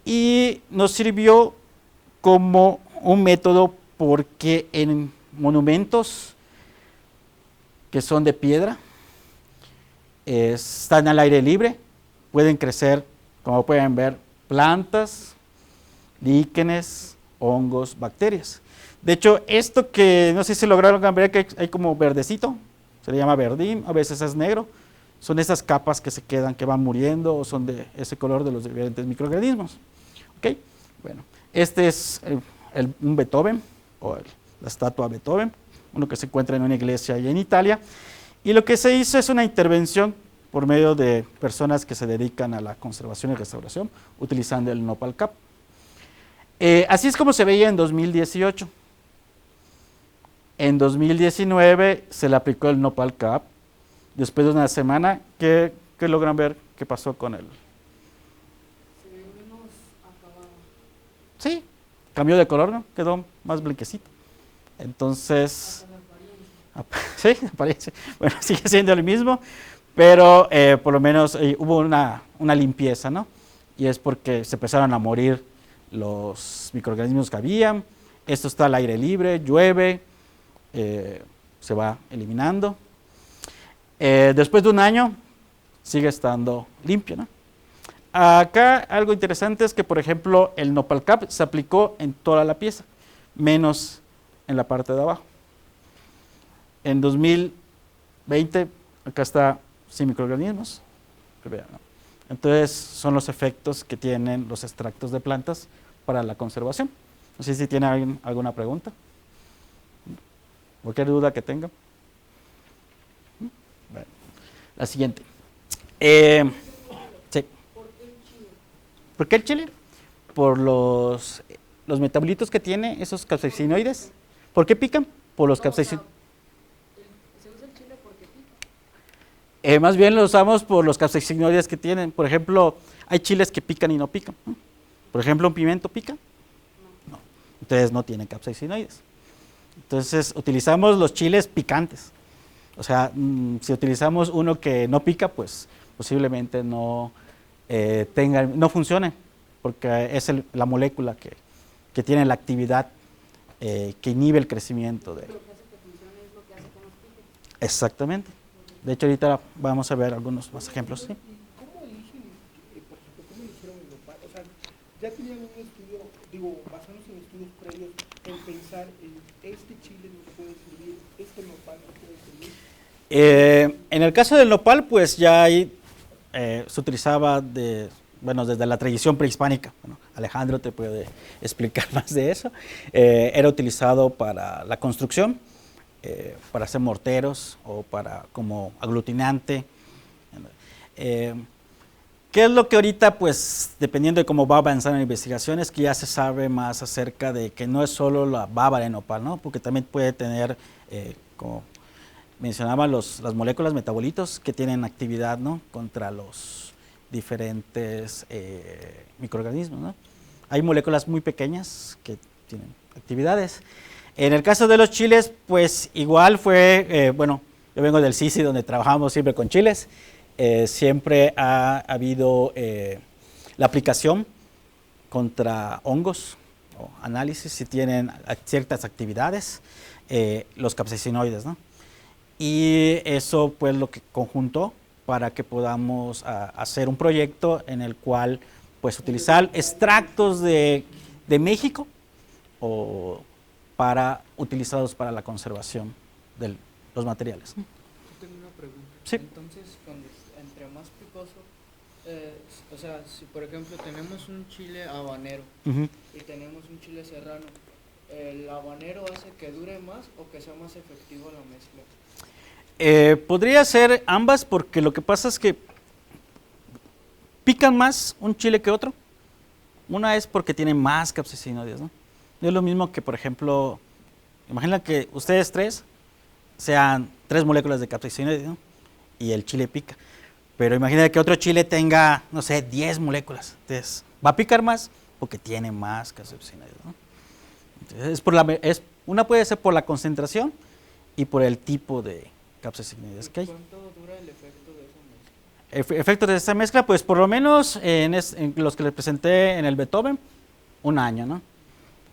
y nos sirvió como un método porque en monumentos que son de piedra, están al aire libre, pueden crecer, como pueden ver, plantas, líquenes, hongos, bacterias. De hecho, esto que no sé si lograron ver que hay como verdecito, se le llama verdín, a veces es negro, son esas capas que se quedan, que van muriendo, o son de ese color de los diferentes microorganismos. ¿Okay? Bueno, este es un Beethoven, o la estatua Beethoven, uno que se encuentra en una iglesia allá en Italia, y lo que se hizo es una intervención por medio de personas que se dedican a la conservación y restauración, utilizando el Nopal Cap. Así es como se veía en 2018. En 2019 se le aplicó el Nopal Cap. Después de una semana, ¿qué logran ver qué pasó con él? Se ve menos acabado. Sí, cambió de color, ¿no? Quedó más blanquecito. Entonces, sí, aparece. Bueno, sigue siendo el mismo, pero por lo menos hubo una limpieza, ¿no? Y es porque se empezaron a morir los microorganismos que habían. Esto está al aire libre, llueve, se va eliminando. Después de un año, sigue estando limpio, ¿no? Acá algo interesante es que, por ejemplo, el Nopal Cap se aplicó en toda la pieza, menos en la parte de abajo. En 2020, acá está sin microorganismos. Entonces, son los efectos que tienen los extractos de plantas para la conservación. No sé si tiene alguien alguna pregunta. Cualquier duda que tenga. Bueno, la siguiente. Sí. ¿Por qué el chile? Por los metabolitos que tiene esos capsaicinoides. ¿Por qué pican? Por los capsaicinoides. Se usa el chile porque pica. Más bien lo usamos por los capsaicinoides que tienen. Por ejemplo, hay chiles que pican y no pican, ¿no? Por ejemplo, ¿un pimiento pica? No. Entonces no tiene capsaicinoides. Entonces utilizamos los chiles picantes. O sea, si utilizamos uno que no pica, pues posiblemente no funcione, porque es la molécula que tiene la actividad que inhibe el crecimiento de. Lo que hace que funcione es lo que hace que nos pique. Exactamente. De hecho, ahorita vamos a ver algunos más ejemplos. ¿Sí? ¿Cómo eligen, por ejemplo, cómo eligieron el nopal? O sea, ya tenían un estudio, basándose en estudios previos, en pensar este chile nos puede servir, este nopal nos puede servir. En el caso del nopal, pues ya ahí se utilizaba desde la tradición prehispánica. Bueno, Alejandro te puede explicar más de eso. Era utilizado para la construcción, para hacer morteros o como aglutinante. ¿Qué es lo que ahorita, pues, dependiendo de cómo va avanzando la investigación, es que ya se sabe más acerca de que no es solo la baba de nopal, ¿no? Porque también puede tener, como mencionaba, las moléculas metabolitos que tienen actividad, ¿no? Contra los diferentes microorganismos, ¿no? Hay moléculas muy pequeñas que tienen actividades. En el caso de los chiles, pues igual fue, yo vengo del CICI donde trabajamos siempre con chiles. Siempre ha habido la aplicación contra hongos o análisis si tienen ciertas actividades, los capsaicinoides, ¿no? Y eso pues lo que conjuntó para que podamos hacer un proyecto en el cual pues utilizar extractos de México o utilizados para la conservación de los materiales. Yo tengo una pregunta. Sí. Entonces, entre más picoso O sea, si por ejemplo tenemos un chile habanero Ujú. y tenemos un chile serrano, ¿el habanero hace que dure más o que sea más efectivo la mezcla? Podría ser ambas porque lo que pasa es que pican más un chile que otro. Una es porque tiene más capsaicinoides, ¿no? No es lo mismo que, por ejemplo, imagina que ustedes tres sean 3 moléculas de capsaicinoides, ¿no? Y el chile pica. Pero imagina que otro chile tenga, no sé, 10 moléculas. Entonces, va a picar más porque tiene más capsaicinoides, ¿no? Entonces, una puede ser por la concentración y por el tipo de capsaicinoides que hay. ¿Cuánto dura el efecto de esa mezcla? Efectos de esta mezcla, pues por lo menos en los que les presenté en el Beethoven, 1 año, ¿no?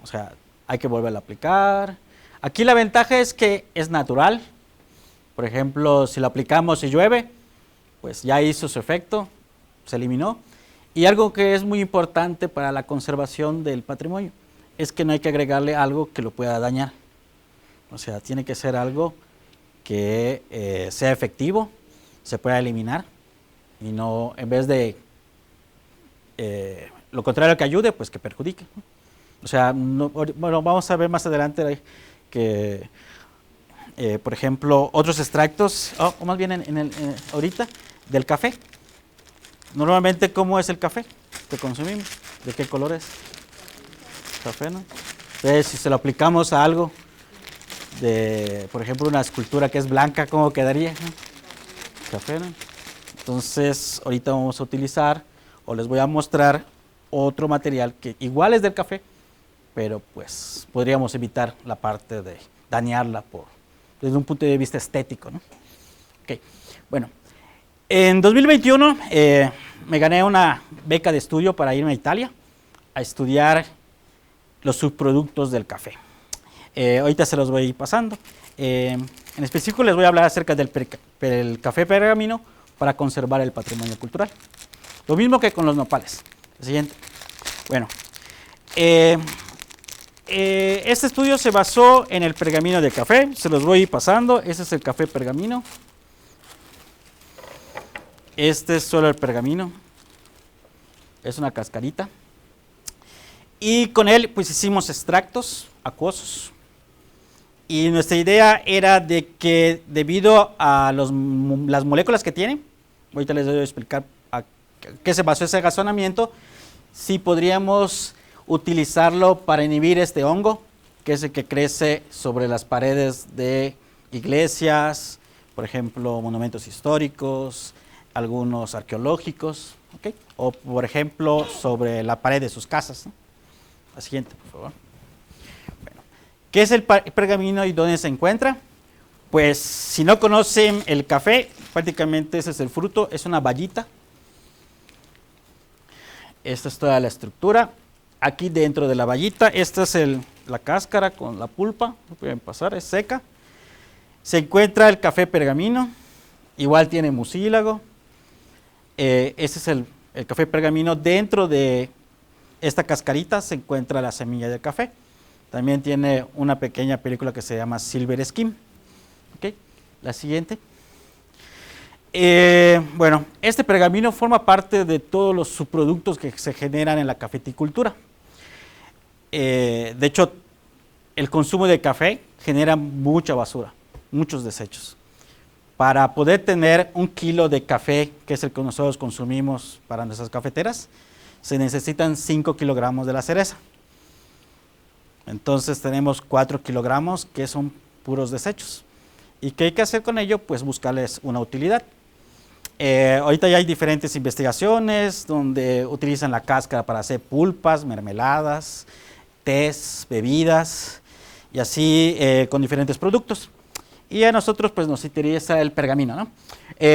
O sea, hay que volverlo a aplicar. Aquí la ventaja es que es natural. Por ejemplo, si lo aplicamos y llueve, pues ya hizo su efecto, se eliminó. Y algo que es muy importante para la conservación del patrimonio es que no hay que agregarle algo que lo pueda dañar. O sea, tiene que ser algo que sea efectivo, se pueda eliminar y no, en vez de lo contrario que ayude, pues que perjudique, ¿no? O sea, bueno, vamos a ver más adelante que, por ejemplo, otros extractos, o más bien ahorita, del café. Normalmente, ¿cómo es el café que consumimos? ¿De qué color es? Café, ¿no? Entonces, si se lo aplicamos a algo, por ejemplo, una escultura que es blanca, ¿cómo quedaría? ¿No? Café, ¿no? Entonces, ahorita vamos a utilizar, o les voy a mostrar otro material que igual es del café, pero pues podríamos evitar la parte de dañarla desde un punto de vista estético, ¿no? Okay. Bueno, en 2021 me gané una beca de estudio para irme a Italia a estudiar los subproductos del café. Ahorita se los voy a ir pasando. En específico les voy a hablar acerca del café pergamino para conservar el patrimonio cultural. Lo mismo que con los nopales. El siguiente. Bueno, este estudio se basó en el pergamino de café, se los voy a ir pasando. Ese es el café pergamino. Este es solo el pergamino. Es una cascarita. Y con él pues hicimos extractos acuosos. Y nuestra idea era de que debido a las moléculas que tiene, ahorita les voy a explicar a qué se basó ese razonamiento, si podríamos utilizarlo para inhibir este hongo, que es el que crece sobre las paredes de iglesias, por ejemplo, monumentos históricos, algunos arqueológicos, ¿okay? O por ejemplo, sobre la pared de sus casas, ¿no? La siguiente, por favor. Bueno, ¿qué es el pergamino y dónde se encuentra? Pues si no conocen el café, prácticamente ese es el fruto, es una bayita. Esta es toda la estructura. Aquí dentro de la bayita, esta es la cáscara con la pulpa, no pueden pasar, es seca. Se encuentra el café pergamino, igual tiene mucílago. Este es el café pergamino. Dentro de esta cascarita se encuentra la semilla del café. También tiene una pequeña película que se llama Silver Skin. Okay. La siguiente. Bueno, este pergamino forma parte de todos los subproductos que se generan en la cafeticultura. De hecho, el consumo de café genera mucha basura, muchos desechos. Para poder tener 1 kilo de café, que es el que nosotros consumimos para nuestras cafeteras, se necesitan 5 kilogramos de la cereza. Entonces tenemos 4 kilogramos que son puros desechos. ¿Y qué hay que hacer con ello? Pues buscarles una utilidad. Ahorita ya hay diferentes investigaciones donde utilizan la cáscara para hacer pulpas, mermeladas, tés, bebidas y así con diferentes productos. Y a nosotros pues nos interesa el pergamino, ¿no?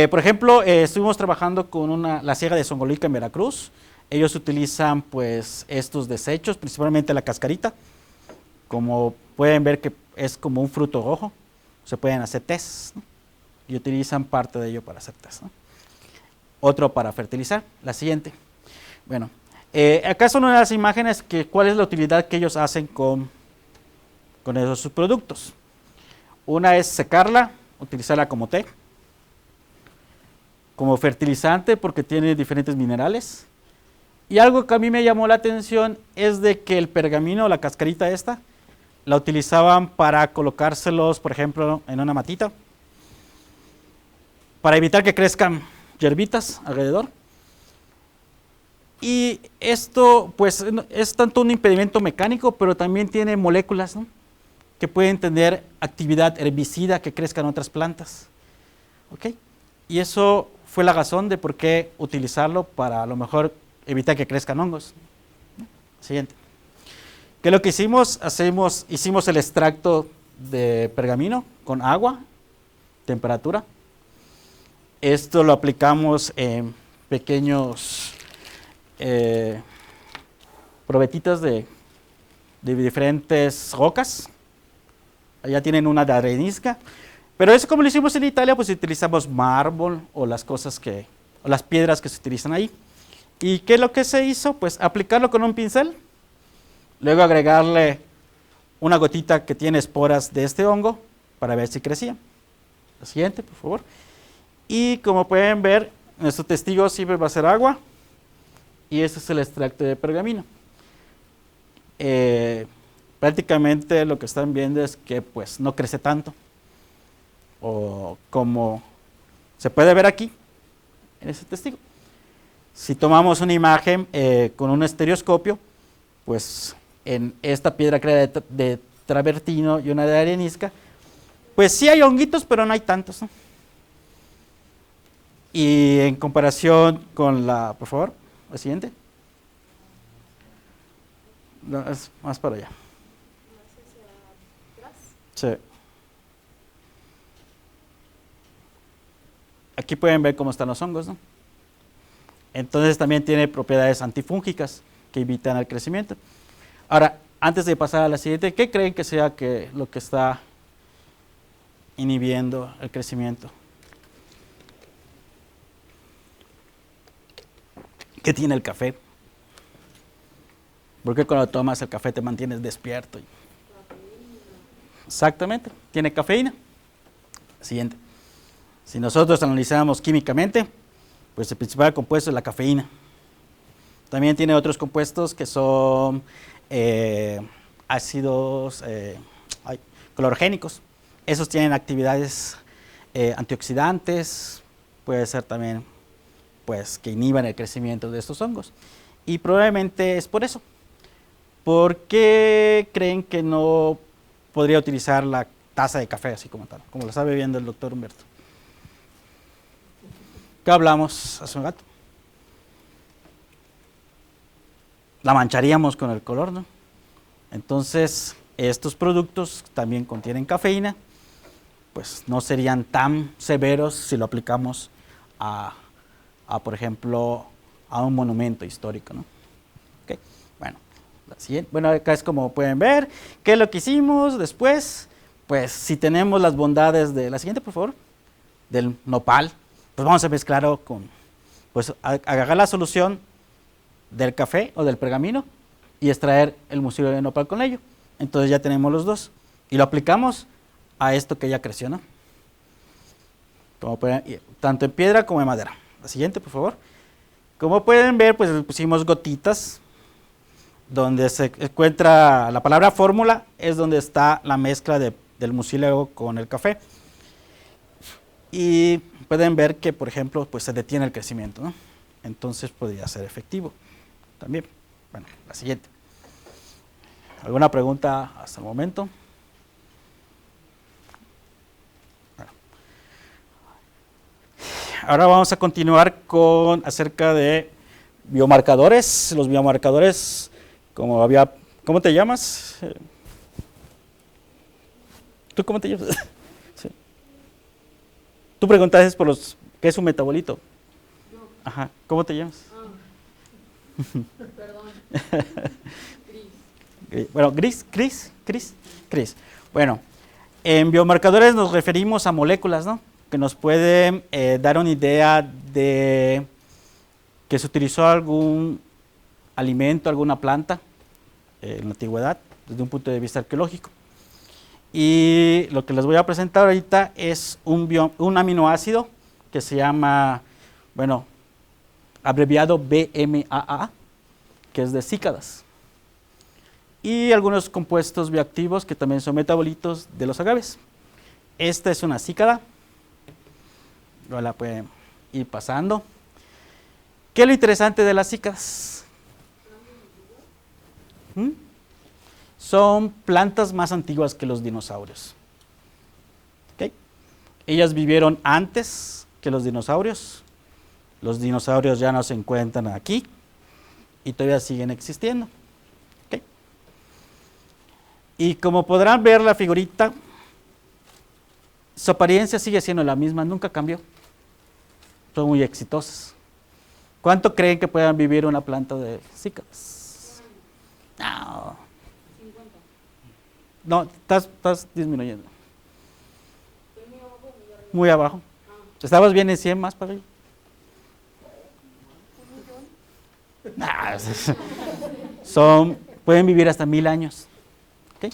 Por ejemplo, estuvimos trabajando con la Sierra de Songolica en Veracruz. Ellos utilizan pues estos desechos, principalmente la cascarita. Como pueden ver que es como un fruto rojo, se pueden hacer tés, ¿no? Y utilizan parte de ello para hacer tés, ¿no? Otro para fertilizar. La siguiente. Bueno, acá son unas imágenes que cuál es la utilidad que ellos hacen con esos subproductos. Una es secarla, utilizarla como té. como fertilizante porque tiene diferentes minerales. Y algo que a mí me llamó la atención es de que el pergamino, la cascarita esta, la utilizaban para colocárselos, por ejemplo, en una matita, para evitar que crezcan hierbitas alrededor. Y esto, pues, es tanto un impedimento mecánico, pero también tiene moléculas, ¿no?, que pueden tener actividad herbicida que crezcan otras plantas. ¿Ok? Y eso fue la razón de por qué utilizarlo para a lo mejor evitar que crezcan hongos. Siguiente. ¿Qué es lo que hicimos? Hicimos el extracto de pergamino con agua, temperatura. Esto lo aplicamos en pequeños probetitas de diferentes rocas. Allá tienen una de arenisca. Pero eso, como lo hicimos en Italia, pues utilizamos mármol o las piedras que se utilizan ahí. ¿Y qué es lo que se hizo? Pues aplicarlo con un pincel, luego agregarle una gotita que tiene esporas de este hongo para ver si crecía. La siguiente, por favor. Y como pueden ver, nuestro testigo siempre va a ser agua, y este es el extracto de pergamino. Prácticamente lo que están viendo es que pues no crece tanto, o como se puede ver aquí en ese testigo. Si tomamos una imagen con un estereoscopio, pues en esta piedra que era de travertino y una de arenisca, pues sí hay honguitos, pero no hay tantos, ¿no? Y en comparación con la, por favor, la siguiente. No, es más para allá. Sí. Aquí pueden ver cómo están los hongos, ¿no? Entonces también tiene propiedades antifúngicas que evitan el crecimiento. Ahora, antes de pasar a la siguiente, ¿qué creen que sea lo que está inhibiendo el crecimiento? ¿Qué tiene el café? Porque cuando tomas el café te mantienes despierto. Exactamente, tiene cafeína. Siguiente. Si nosotros analizamos químicamente, pues el principal compuesto es la cafeína. También tiene otros compuestos que son ácidos clorogénicos. Esos tienen actividades antioxidantes, puede ser también pues que inhiban el crecimiento de estos hongos. Y probablemente es por eso. ¿Por qué creen que no podría utilizar la taza de café así como tal, como lo está bebiendo el doctor Humberto? ¿Qué hablamos hace un rato? La mancharíamos con el color, ¿no? Entonces, estos productos también contienen cafeína, pues no serían tan severos si lo aplicamos por ejemplo, a un monumento histórico, ¿no? Okay. Bueno, la siguiente. Bueno, acá es como pueden ver. ¿Qué es lo que hicimos después? Pues si tenemos las bondades de la siguiente, por favor, del nopal, pues vamos a mezclarlo con, pues agarrar la solución del café o del pergamino y extraer el mucílago de nopal con ello. Entonces ya tenemos los dos y lo aplicamos a esto que ya creció, ¿no? Como pueden, tanto en piedra como en madera. La siguiente, por favor. Como pueden ver, pues pusimos gotitas donde se encuentra la palabra fórmula, es donde está la mezcla del mucílago con el café. Y pueden ver que, por ejemplo, pues se detiene el crecimiento, ¿no? Entonces podría ser efectivo también. Bueno, la siguiente. ¿Alguna pregunta hasta el momento? Bueno. Ahora vamos a continuar con acerca de biomarcadores. Los biomarcadores, ¿cómo te llamas? ¿Tú cómo te llamas? Sí. Tú preguntaste por ¿qué es un metabolito? No. Ajá, ¿cómo te llamas? Perdón. Bueno, Cris. Bueno, en biomarcadores nos referimos a moléculas, ¿no?, que nos pueden dar una idea de que se utilizó algún alimento, alguna planta en la antigüedad, desde un punto de vista arqueológico. Y lo que les voy a presentar ahorita es un aminoácido que se llama Bueno, abreviado BMAA, que es de cícadas. Y algunos compuestos bioactivos que también son metabolitos de los agaves. Esta es una cícada. No la pueden ir pasando. ¿Qué es lo interesante de las cícadas? Son plantas más antiguas que los dinosaurios. ¿Okay? Ellas vivieron antes que los dinosaurios. Los dinosaurios ya no se encuentran aquí y todavía siguen existiendo. ¿Okay? Y como podrán ver la figurita, su apariencia sigue siendo la misma, nunca cambió. Son muy exitosas. ¿Cuánto creen que puedan vivir una planta de cícadas? No. 50. No, estás disminuyendo. Estoy muy abajo o muy arriba. Muy abajo. ¿Estabas bien en 100 más para arriba? Nah, pueden vivir hasta 1000 años. ¿Okay?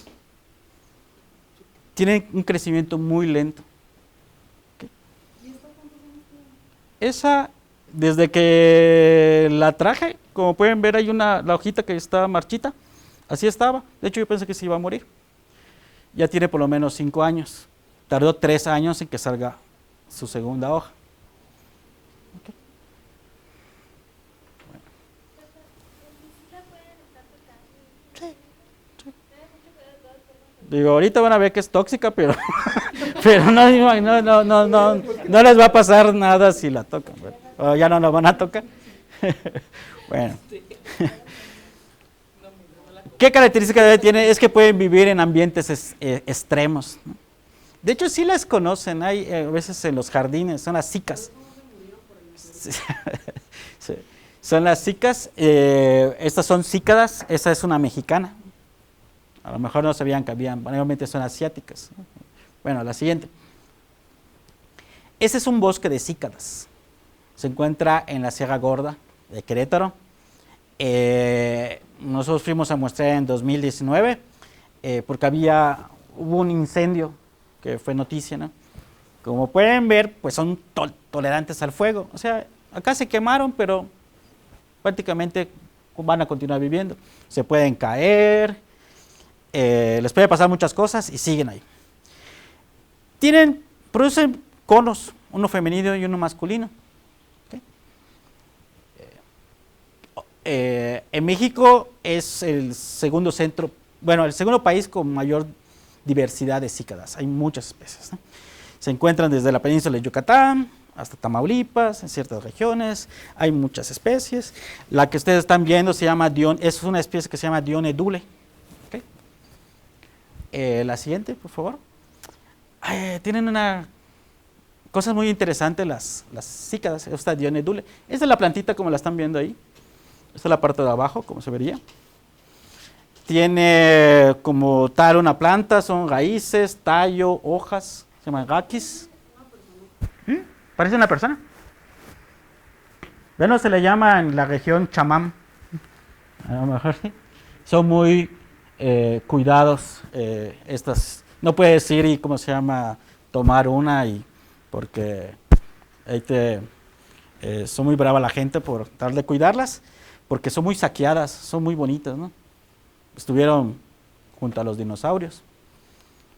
Tienen un crecimiento muy lento. ¿Okay? ¿Y esta cuántos años tiene? Esa, desde que la traje, como pueden ver, hay la hojita que está marchita. Así estaba. De hecho, yo pensé que se iba a morir. Ya tiene por lo menos 5 años. Tardó 3 años en que salga su segunda hoja. ¿Okay? Digo, ahorita van a ver que es tóxica, pero, pero no les va a pasar nada si la tocan. O ya no la van a tocar. Bueno. ¿Qué característica tiene? Es que pueden vivir en ambientes extremos, ¿no? De hecho, sí las conocen, hay a veces en los jardines, son las cicas. Sí, son las cicas, estas son cícadas, esta es una mexicana. A lo mejor no sabían que habían, normalmente son asiáticas. Bueno, la siguiente. Ese es un bosque de cícadas. Se encuentra en la Sierra Gorda de Querétaro. Nosotros fuimos a mostrar en 2019 porque hubo un incendio que fue noticia, ¿no? Como pueden ver, pues son tolerantes al fuego. O sea, acá se quemaron, pero prácticamente van a continuar viviendo. Se pueden caer, les puede pasar muchas cosas y siguen ahí. Producen conos, uno femenino y uno masculino. ¿Okay? En México es el segundo el segundo país con mayor diversidad de cícadas. Hay muchas especies, ¿no? Se encuentran desde la península de Yucatán hasta Tamaulipas, en ciertas regiones. Hay muchas especies. La que ustedes están viendo es una especie que se llama Dione dule. ¿Okay? La siguiente, por favor. Tienen cosas muy interesantes las cícadas. Esta Dione dule. Esta es la plantita como la están viendo ahí. Esta es la parte de abajo, como se vería. Tiene como tal una planta, son raíces, tallo, hojas, se llaman raquis. ¿Parece una persona? Bueno, se le llama en la región chamán. A lo mejor sí. Son muy cuidados estas. No puedes ir y, tomar una porque son muy brava la gente por tratar de cuidarlas, porque son muy saqueadas, son muy bonitas, ¿no? Estuvieron junto a los dinosaurios.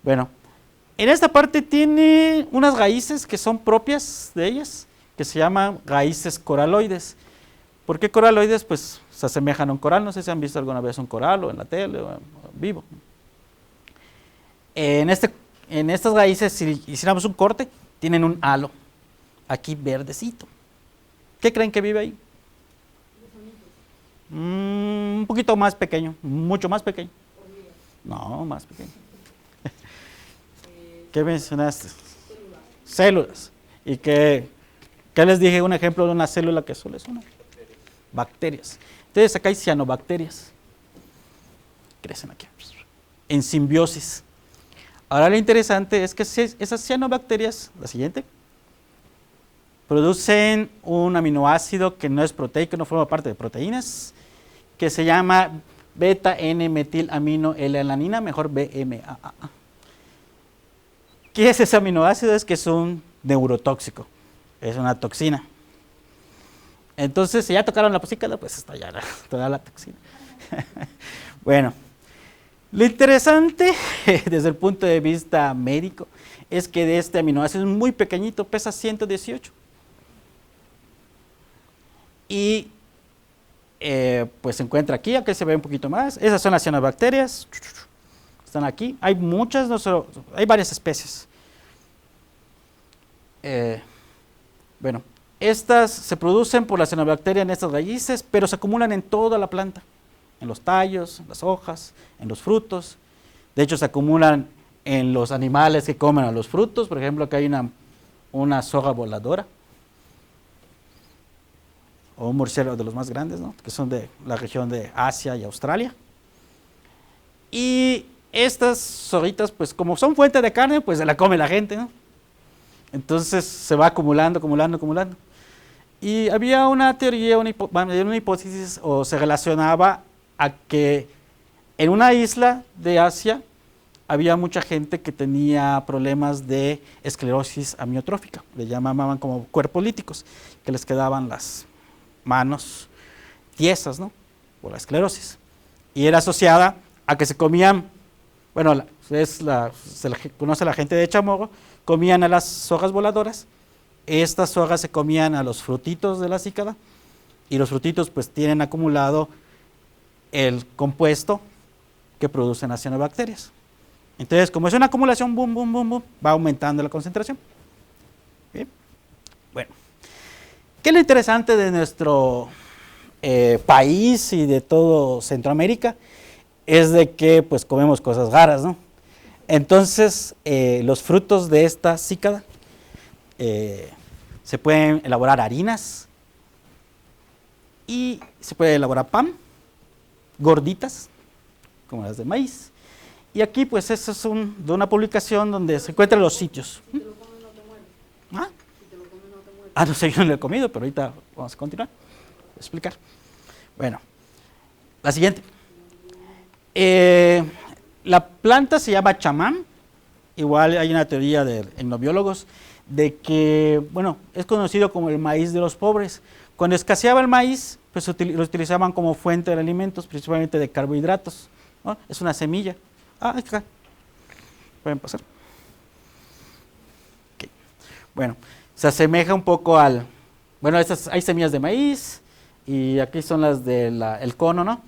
Bueno, en esta parte tiene unas raíces que son propias de ellas, que se llaman raíces coraloides. ¿Por qué coraloides? Pues se asemejan a un coral. No sé si han visto alguna vez un coral o en la tele o vivo. En estas raíces, si hiciéramos un corte, tienen un halo aquí verdecito. ¿Qué creen que vive ahí? Un poquito más pequeño, mucho más pequeño. No, más pequeño. ¿Qué mencionaste? Células. ¿Y qué les dije? Un ejemplo de una célula que solo es una. Bacterias. Entonces acá hay cianobacterias. Crecen aquí. En simbiosis. Ahora lo interesante es que esas cianobacterias, la siguiente, producen un aminoácido que no es proteico, no forma parte de proteínas, que se llama beta-N-metilamino L-alanina, mejor BMAA. ¿Qué es ese aminoácido? Es que es un neurotóxico, es una toxina. Entonces, si ya tocaron la posícala, pues está ya toda la toxina. Bueno, lo interesante desde el punto de vista médico es que de este aminoácido es muy pequeñito, pesa 118. Y pues se encuentra aquí, aquí se ve un poquito más. Esas son las cianobacterias, están aquí. Hay muchas, no solo, hay varias especies. Bueno, estas se producen por la cianobacteria en estas raíces, pero se acumulan en toda la planta, en los tallos, en las hojas, en los frutos. De hecho, se acumulan en los animales que comen a los frutos. Por ejemplo, acá hay una soga voladora, o un murciélago de los más grandes, ¿no? Que son de la región de Asia y Australia. Y estas zorritas, pues como son fuente de carne, pues se la come la gente, ¿no? Entonces se va acumulando, acumulando, acumulando. Y había una teoría, una hipótesis, o se relacionaba a que en una isla de Asia había mucha gente que tenía problemas de esclerosis amiotrófica, le llamaban como cuerpos líticos, que les quedaban las manos tiesas, ¿no? Por la esclerosis. Y era asociada a que se comían, bueno, se le conoce a la gente de Chamorro, comían a las hojas voladoras. Estas hojas se comían a los frutitos de la cícada, y los frutitos pues tienen acumulado el compuesto que producen las cianobacterias. Entonces, como es una acumulación, boom, boom, boom, boom, va aumentando la concentración. Bien. Bueno, ¿qué es lo interesante de nuestro país y de todo Centroamérica? Es de que pues comemos cosas raras, ¿no? Entonces, los frutos de esta cícada se pueden elaborar harinas y se puede elaborar pan, gorditas, como las de maíz. Y aquí, pues, eso es de una publicación donde se encuentran los sitios. Si te lo comes no te mueres. ¿Ah? Si te lo comes no te mueres. Ah, no sé, yo no lo he comido, pero ahorita vamos a continuar. Voy a explicar. Bueno, la siguiente. La planta se llama chamán. Igual hay una teoría de etnobiólogos de que, bueno, es conocido como el maíz de los pobres. Cuando escaseaba el maíz, pues lo utilizaban como fuente de alimentos, principalmente de carbohidratos, ¿no? Es una semilla. Ah, acá. Pueden pasar. Okay. Bueno, se asemeja un poco al... Bueno, hay semillas de maíz y aquí son las del cono, ¿no?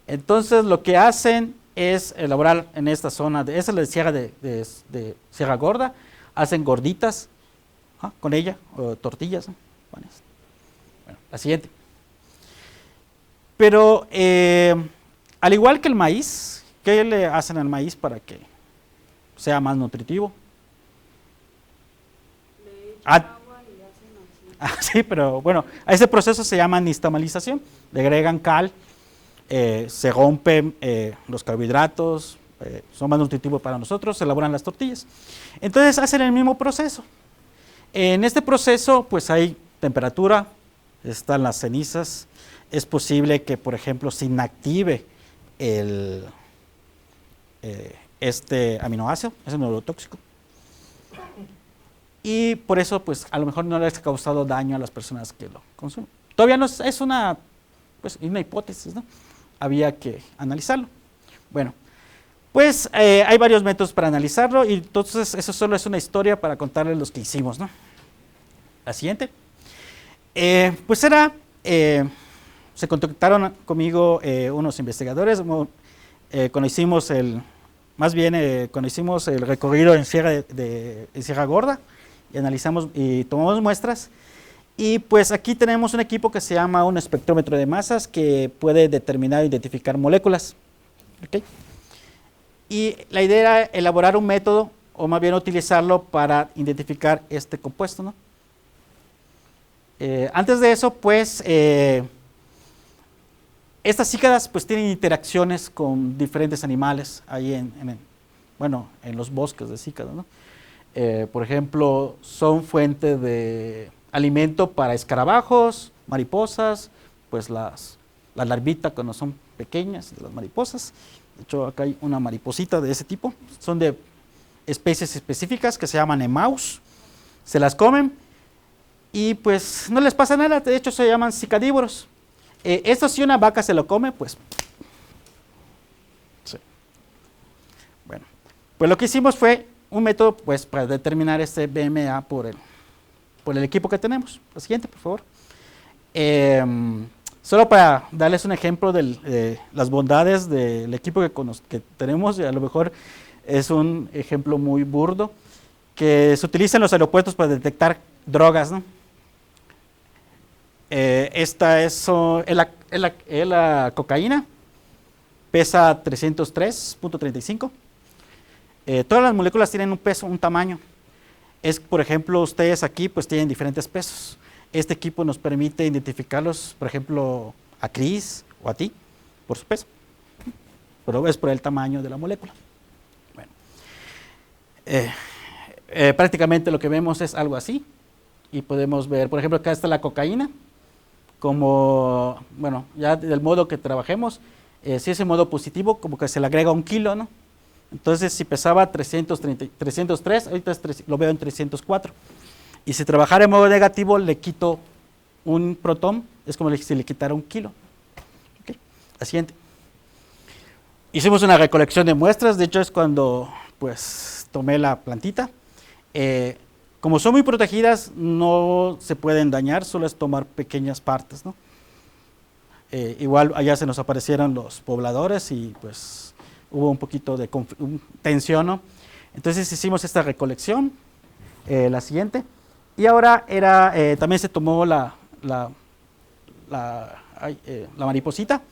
Entonces, lo que hacen es elaborar en esta zona, esa es la sierra de Sierra Gorda, hacen gorditas con ella, o tortillas, ¿no? Bueno, la siguiente. Pero, al igual que el maíz, ¿qué le hacen al maíz para que sea más nutritivo? Le echan agua y hacen así. Sí, pero bueno, a ese proceso se llama nixtamalización. Le agregan cal, se rompen los carbohidratos, son más nutritivos para nosotros, se elaboran las tortillas. Entonces hacen el mismo proceso. En este proceso pues hay temperatura, están las cenizas, es posible que por ejemplo se inactive este aminoácido, es un neurotóxico. Y por eso pues a lo mejor no les ha causado daño a las personas que lo consumen. Todavía no es una hipótesis, ¿no? Había que analizarlo. Bueno, pues hay varios métodos para analizarlo y entonces eso solo es una historia para contarles los que hicimos, ¿no? La siguiente. Pues se contactaron conmigo unos investigadores cuando hicimos el recorrido en Sierra Gorda y analizamos y tomamos muestras. Y pues aquí tenemos un equipo que se llama un espectrómetro de masas que puede determinar e identificar moléculas. ¿Okay? Y la idea era elaborar un método, o más bien utilizarlo para identificar este compuesto, ¿no? Antes de eso, pues, estas cícadas pues tienen interacciones con diferentes animales ahí en los bosques de cícadas, ¿no? Por ejemplo, son fuente de alimento para escarabajos, mariposas, pues las larvitas cuando son pequeñas, las mariposas. De hecho, acá hay una mariposita de ese tipo. Son de especies específicas que se llaman emaus. Se las comen y pues no les pasa nada, de hecho se llaman cicadívoros. Esto si una vaca se lo come, pues... Sí. Bueno, pues lo que hicimos fue un método pues para determinar este BMA por el equipo que tenemos. La siguiente, por favor. Solo para darles un ejemplo de las bondades del equipo que tenemos, y a lo mejor es un ejemplo muy burdo, que se utiliza en los aeropuertos para detectar drogas, ¿no? Esta es la cocaína, pesa 303.35. Todas las moléculas tienen un peso, un tamaño. Por ejemplo, ustedes aquí pues tienen diferentes pesos. Este equipo nos permite identificarlos, por ejemplo, a Cris o a ti, por su peso. Pero es por el tamaño de la molécula. Bueno. Prácticamente lo que vemos es algo así. Y podemos ver, por ejemplo, acá está la cocaína. Como, bueno, ya del modo que trabajemos, si es en modo positivo, como que se le agrega 1 kilo, ¿no? Entonces, si pesaba 303, ahorita lo veo en 304. Y si trabajara en modo negativo, le quito un protón, es como si le quitara 1 kilo. Okay. La siguiente. Hicimos una recolección de muestras, de hecho es cuando pues tomé la plantita. Como son muy protegidas, no se pueden dañar, solo es tomar pequeñas partes, ¿no? Igual allá se nos aparecieron los pobladores y pues hubo un poquito de tensión, ¿no? Entonces hicimos esta recolección, la siguiente, y ahora también se tomó la mariposita,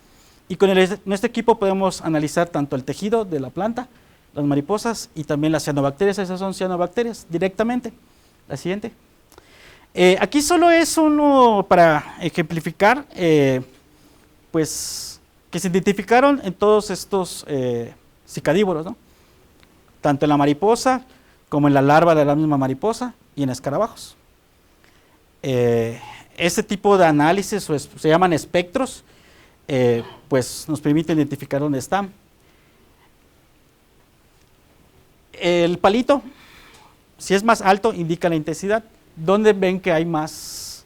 y con nuestro equipo podemos analizar tanto el tejido de la planta, las mariposas y también las cianobacterias. Esas son cianobacterias directamente. La siguiente. Aquí solo es uno para ejemplificar, pues, que se identificaron en todos estos cicadívoros, ¿no? Tanto en la mariposa como en la larva de la misma mariposa y en escarabajos. Este tipo de análisis se llaman espectros, pues nos permite identificar dónde están. El palito, si es más alto, indica la intensidad. ¿Dónde ven que hay más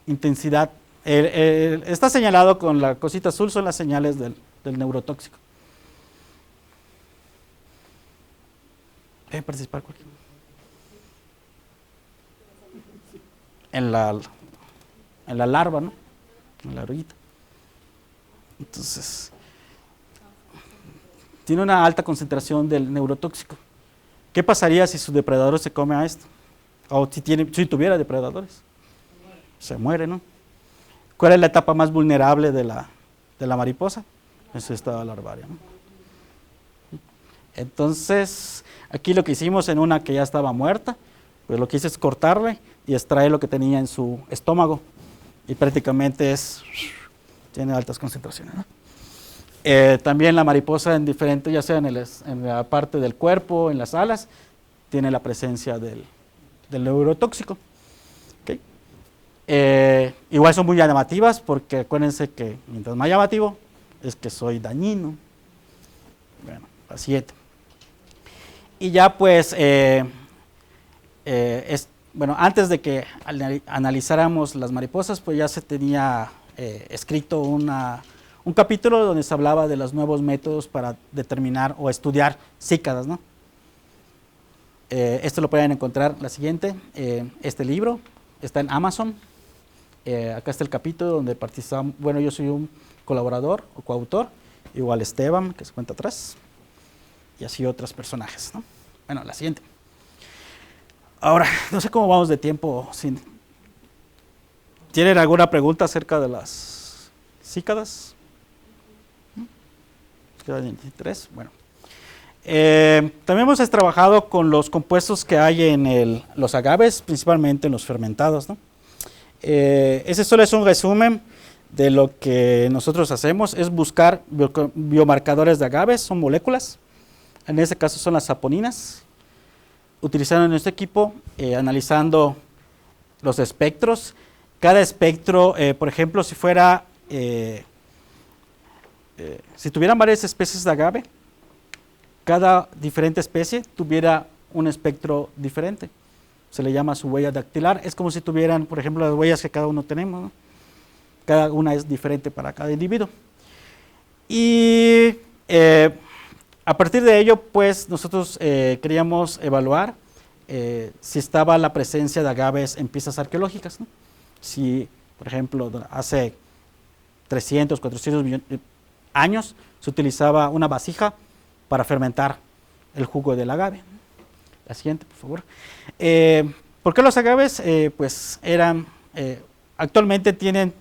intensidad? Está señalado con la cosita azul, son las señales del neurotóxico. ¿Pueden participar cualquiera? En la larva, ¿no? En la oruguita. Entonces, tiene una alta concentración del neurotóxico. ¿Qué pasaría si su depredador se come a esto? O si tuviera depredadores. Se muere, ¿no? ¿Cuál es la etapa más vulnerable de la mariposa? Es esta larvaria, ¿no? Entonces, aquí lo que hicimos en una que ya estaba muerta, pues lo que hice es cortarle y extraer lo que tenía en su estómago. Y prácticamente tiene altas concentraciones, ¿no? También la mariposa en diferentes, ya sea en la parte del cuerpo, en las alas, tiene la presencia del neurotóxico. ¿Okay? Igual son muy llamativas porque acuérdense que mientras más llamativo es que soy dañino. Bueno, la siguiente. Y ya pues, bueno, antes de que analizáramos las mariposas, pues ya se tenía escrito un capítulo donde se hablaba de los nuevos métodos para determinar o estudiar cícadas, ¿no? Esto lo pueden encontrar, la siguiente, este libro está en Amazon. Acá está el capítulo donde participamos, bueno, yo soy un colaborador o coautor, igual Esteban, que se cuenta atrás, y así otros personajes, ¿no? Bueno, la siguiente. Ahora, no sé cómo vamos de tiempo. ¿Tienen alguna pregunta acerca de las cícadas? Quedan 23, bueno. También hemos trabajado con los compuestos que hay en los agaves, principalmente en los fermentados, ¿no? Ese solo es un resumen de lo que nosotros hacemos, es buscar biomarcadores de agaves, son moléculas, en este caso son las saponinas, utilizando en este equipo, analizando los espectros. Cada espectro, por ejemplo, si tuvieran varias especies de agave, cada diferente especie tuviera un espectro diferente. se le llama su huella dactilar. Es como si tuvieran, por ejemplo, las huellas que cada uno tenemos, ¿no? Cada una es diferente para cada individuo. Y a partir de ello, pues nosotros queríamos evaluar si estaba la presencia de agaves en piezas arqueológicas, ¿no? Si, por ejemplo, hace 300, 400 años se utilizaba una vasija para fermentar el jugo del agave. La siguiente, por favor. ¿Por qué los agaves? Pues eran, actualmente tienen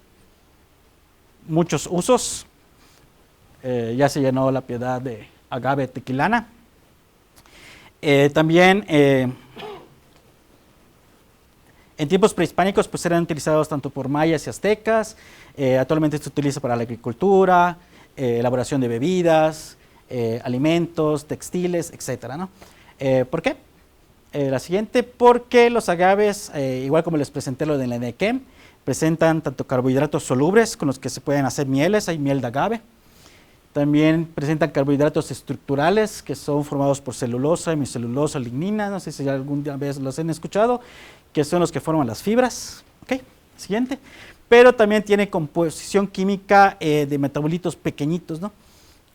muchos usos. Ya se llenó la piedad de agave tequilana. También en tiempos prehispánicos pues eran utilizados tanto por mayas y aztecas. Actualmente se utiliza para la agricultura, elaboración de bebidas, alimentos, textiles, etcétera, ¿no? ¿Por qué? La siguiente, porque los agaves, igual como les presenté lo del Enequem, presentan tanto carbohidratos solubles con los que se pueden hacer mieles, hay miel de agave. También presentan carbohidratos estructurales que son formados por celulosa, hemicelulosa, lignina, no sé si alguna vez los han escuchado, que son los que forman las fibras. Ok, siguiente. Pero también tiene composición química de metabolitos pequeñitos, ¿no?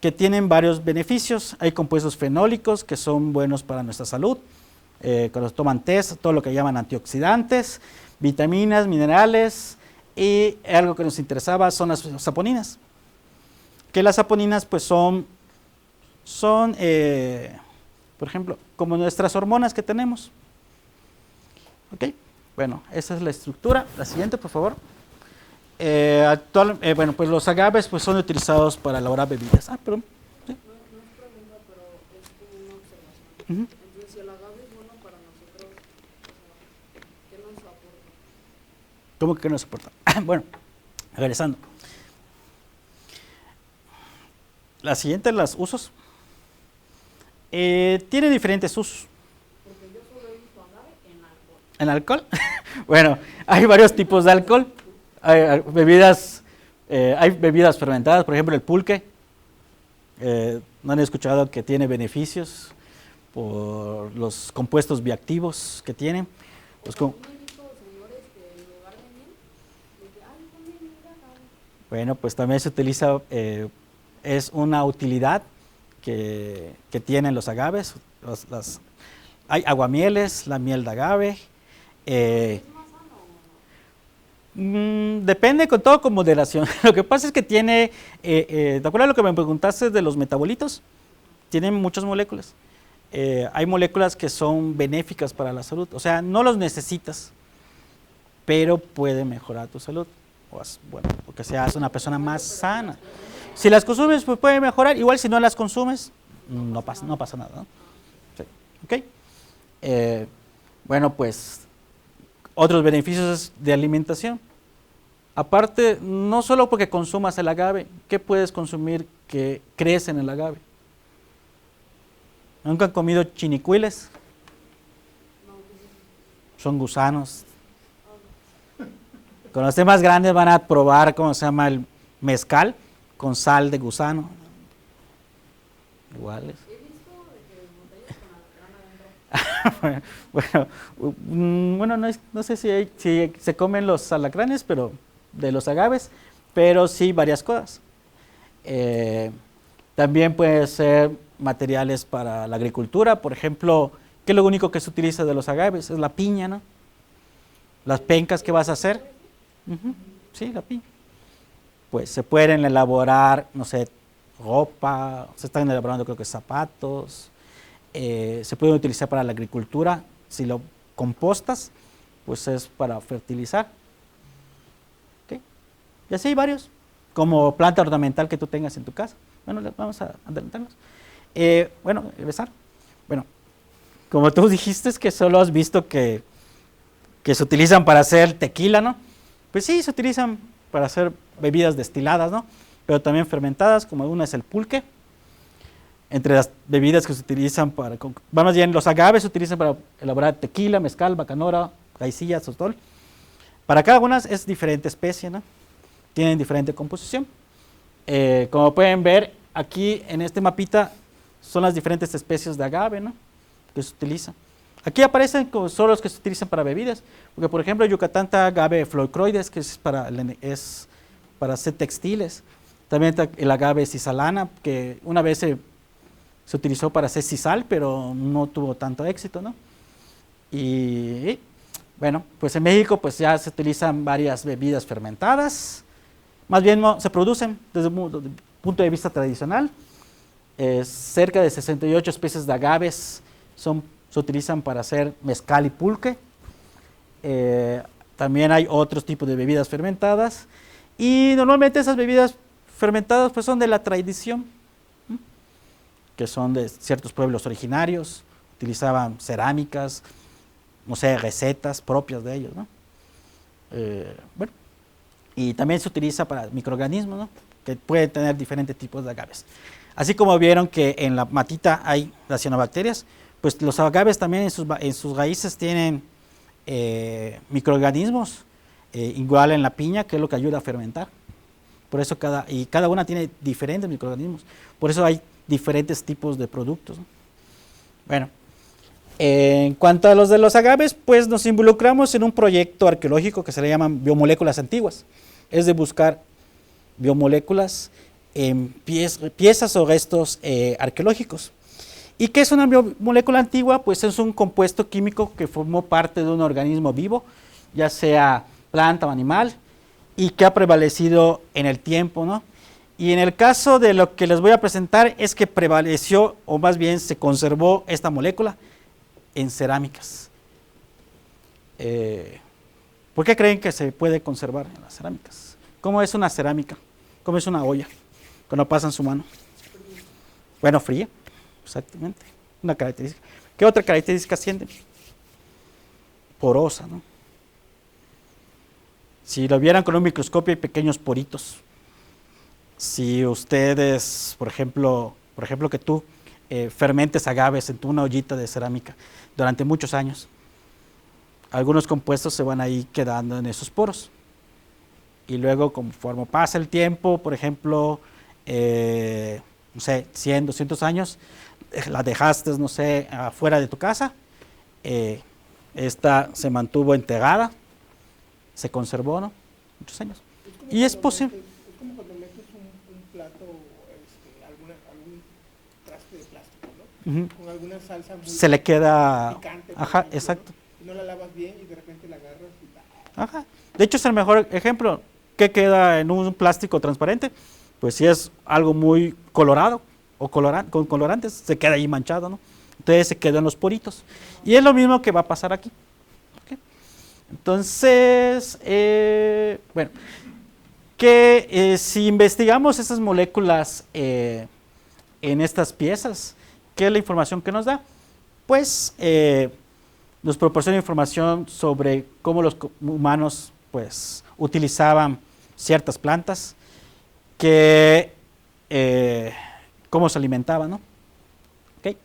Que tienen varios beneficios. Hay compuestos fenólicos que son buenos para nuestra salud, cuando toman té, todo lo que llaman antioxidantes, vitaminas, minerales, y algo que nos interesaba son las saponinas. Que las saponinas pues son por ejemplo, como nuestras hormonas que tenemos. Ok, bueno, esa es la estructura. La siguiente, por favor. Bueno, pues los agaves pues son utilizados para elaborar bebidas. Perdón. ¿Sí? No, no es pregunta, pero es como una observación. Uh-huh. Entonces, si el agave es bueno para nosotros, o sea, ¿qué nos aporta? ¿Cómo que no soporta? Bueno, regresando. La siguiente, los usos. Tiene diferentes usos. Porque yo solo he visto agave en alcohol. ¿En alcohol? Bueno, hay varios tipos de alcohol. Hay bebidas fermentadas, por ejemplo el pulque. ¿No han escuchado que tiene beneficios por los compuestos bioactivos que tienen? Pues Yo he visto señores que en lugar de miel, de que, ay, ponle miel de agave. bueno, pues también se utiliza, es una utilidad que tienen los agaves. Hay aguamieles, la miel de agave. ¿Es más sano o no? Depende con todo con moderación. Lo que pasa es que tiene, ¿te acuerdas lo que me preguntaste de los metabolitos? Tienen muchas moléculas. Hay moléculas que son benéficas para la salud, o sea, no los necesitas, pero puede mejorar tu salud. Bueno, porque seas una persona más sana. Si las consumes, pues puede mejorar. Igual si no las consumes, no pasa nada, ¿no? Sí. ¿Ok? Bueno, pues otros beneficios de alimentación. Aparte, no solo porque consumas el agave, ¿qué puedes consumir que crece en el agave? ¿Nunca han comido chinicuiles? Son gusanos. Cuando estén más grandes van a probar, ¿cómo se llama? El mezcal con sal de gusano. Iguales. He visto de que botellas con alacrán adentro. Bueno, no sé si se comen los alacranes, pero de los agaves, pero sí varias cosas. También puede ser materiales para la agricultura, por ejemplo, ¿qué es lo único que se utiliza de los agaves? Es la piña, ¿no? Las pencas que vas a hacer. Sí, la piña. Pues se pueden elaborar, no sé, ropa, se están elaborando creo que zapatos, se pueden utilizar para la agricultura. Si lo compostas, pues es para fertilizar. ¿Okay? Y así hay varios, como planta ornamental que tú tengas en tu casa. Bueno, vamos a adelantarnos. Bueno, regresar. Bueno, como tú dijiste que solo has visto que se utilizan para hacer tequila, ¿no? Pues sí, se utilizan para hacer bebidas destiladas, ¿no? Pero también fermentadas, como una es el pulque. Entre las bebidas que se utilizan para, vamos bien, los agaves se utilizan para elaborar tequila, mezcal, bacanora, raicilla, sotol. Para cada una es diferente especie, ¿no? Tienen diferente composición. Como pueden ver, aquí en este mapita son las diferentes especies de agave, ¿no? Que se utilizan. Aquí aparecen solo los que se utilizan para bebidas, porque por ejemplo en Yucatán está agave floicroides, que es para hacer textiles. También está el agave cisalana, que una vez se utilizó para hacer sisal, pero no tuvo tanto éxito, ¿no? Y bueno, pues en México pues ya se utilizan varias bebidas fermentadas, más bien se producen desde el punto de vista tradicional. Cerca de 68 especies de agaves se utilizan para hacer mezcal y pulque. También hay otros tipos de bebidas fermentadas y normalmente esas bebidas fermentadas pues son de la tradición, ¿sí? Que son de ciertos pueblos originarios, utilizaban cerámicas, no sé, recetas propias de ellos, ¿no? Bueno, y también se utiliza para microorganismos, ¿no? Que pueden tener diferentes tipos de agaves. Así como vieron que en la matita hay las cianobacterias, pues los agaves también en sus raíces tienen microorganismos, igual en la piña, que es lo que ayuda a fermentar. Por eso cada una tiene diferentes microorganismos. Por eso hay diferentes tipos de productos, ¿no? Bueno, en cuanto a los de los agaves, pues nos involucramos en un proyecto arqueológico que se le llaman biomoléculas antiguas. Es de buscar biomoléculas en piezas o restos arqueológicos. ¿Y qué es una biomolécula antigua? Pues es un compuesto químico que formó parte de un organismo vivo, ya sea planta o animal, y que ha prevalecido en el tiempo, ¿no? Y en el caso de lo que les voy a presentar es que prevaleció, o más bien se conservó esta molécula en cerámicas. ¿Por qué creen que se puede conservar en las cerámicas? ¿Cómo es una cerámica? ¿Cómo es una olla cuando pasan su mano? Bueno, fría, exactamente, una característica. ¿Qué otra característica tiene? Porosa, ¿no? Si lo vieran con un microscopio hay pequeños poritos. Si ustedes, por ejemplo que tú fermentes agaves en una ollita de cerámica durante muchos años, algunos compuestos se van ahí quedando en esos poros. Y luego, conforme pasa el tiempo, por ejemplo, no sé, 100, 200 años, la dejaste, no sé, afuera de tu casa, esta se mantuvo enterrada, se conservó, ¿no? Muchos años. Y es posible. Es como cuando metes un plato, algún traste de plástico, ¿no? Con alguna salsa muy Se le queda picante. Ajá, Ejemplo, exacto. ¿no? Y no la lavas bien y de repente la agarras y Ajá. De hecho, es el mejor ejemplo. ¿Qué queda en un plástico transparente? Pues si es algo muy colorado o con colorantes, se queda ahí manchado, ¿no? Entonces se quedan los poritos. Y es lo mismo que va a pasar aquí. ¿Okay? Entonces, bueno, que si investigamos esas moléculas en estas piezas, ¿qué es la información que nos da? Pues nos proporciona información sobre cómo los humanos pues utilizaban ciertas plantas, cómo se alimentaban, ¿no? ¿Okay?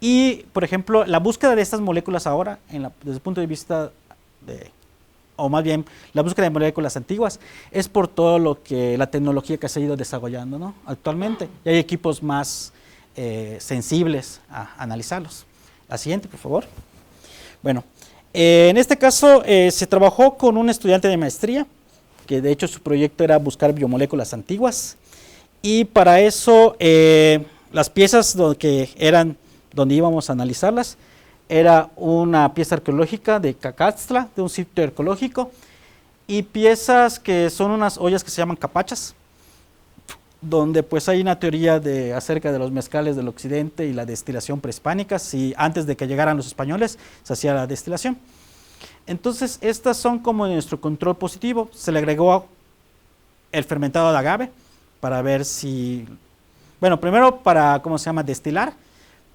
Y, por ejemplo, la búsqueda de estas moléculas ahora, desde el punto de vista o más bien la búsqueda de moléculas antiguas, es por todo la tecnología que se ha ido desarrollando, ¿no? Actualmente, y hay equipos más sensibles a analizarlos. La siguiente, por favor. Bueno, en este caso se trabajó con un estudiante de maestría, que de hecho su proyecto era buscar biomoléculas antiguas, y para eso las piezas donde íbamos a analizarlas, era una pieza arqueológica de Cacaxtla, de un sitio arqueológico, y piezas que son unas ollas que se llaman capachas, donde pues hay una teoría acerca de los mezcales del occidente y la destilación prehispánica, si antes de que llegaran los españoles se hacía la destilación. Entonces estas son como nuestro control positivo. Se le agregó el fermentado de agave para ver si, bueno, primero para, ¿cómo se llama?, destilar,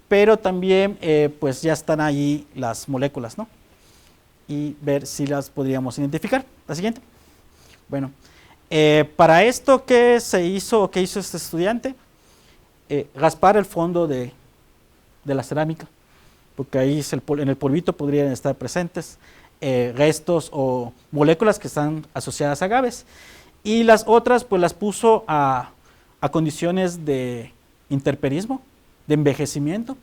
pero también pues ya están ahí las moléculas, ¿no? Y ver si las podríamos identificar. La siguiente. Bueno, para esto, ¿qué se hizo o qué hizo este estudiante? Raspar el fondo de la cerámica, porque ahí en el polvito podrían estar presentes restos o moléculas que están asociadas a agaves. Y las otras, pues las puso a condiciones de intemperismo, de envejecimiento,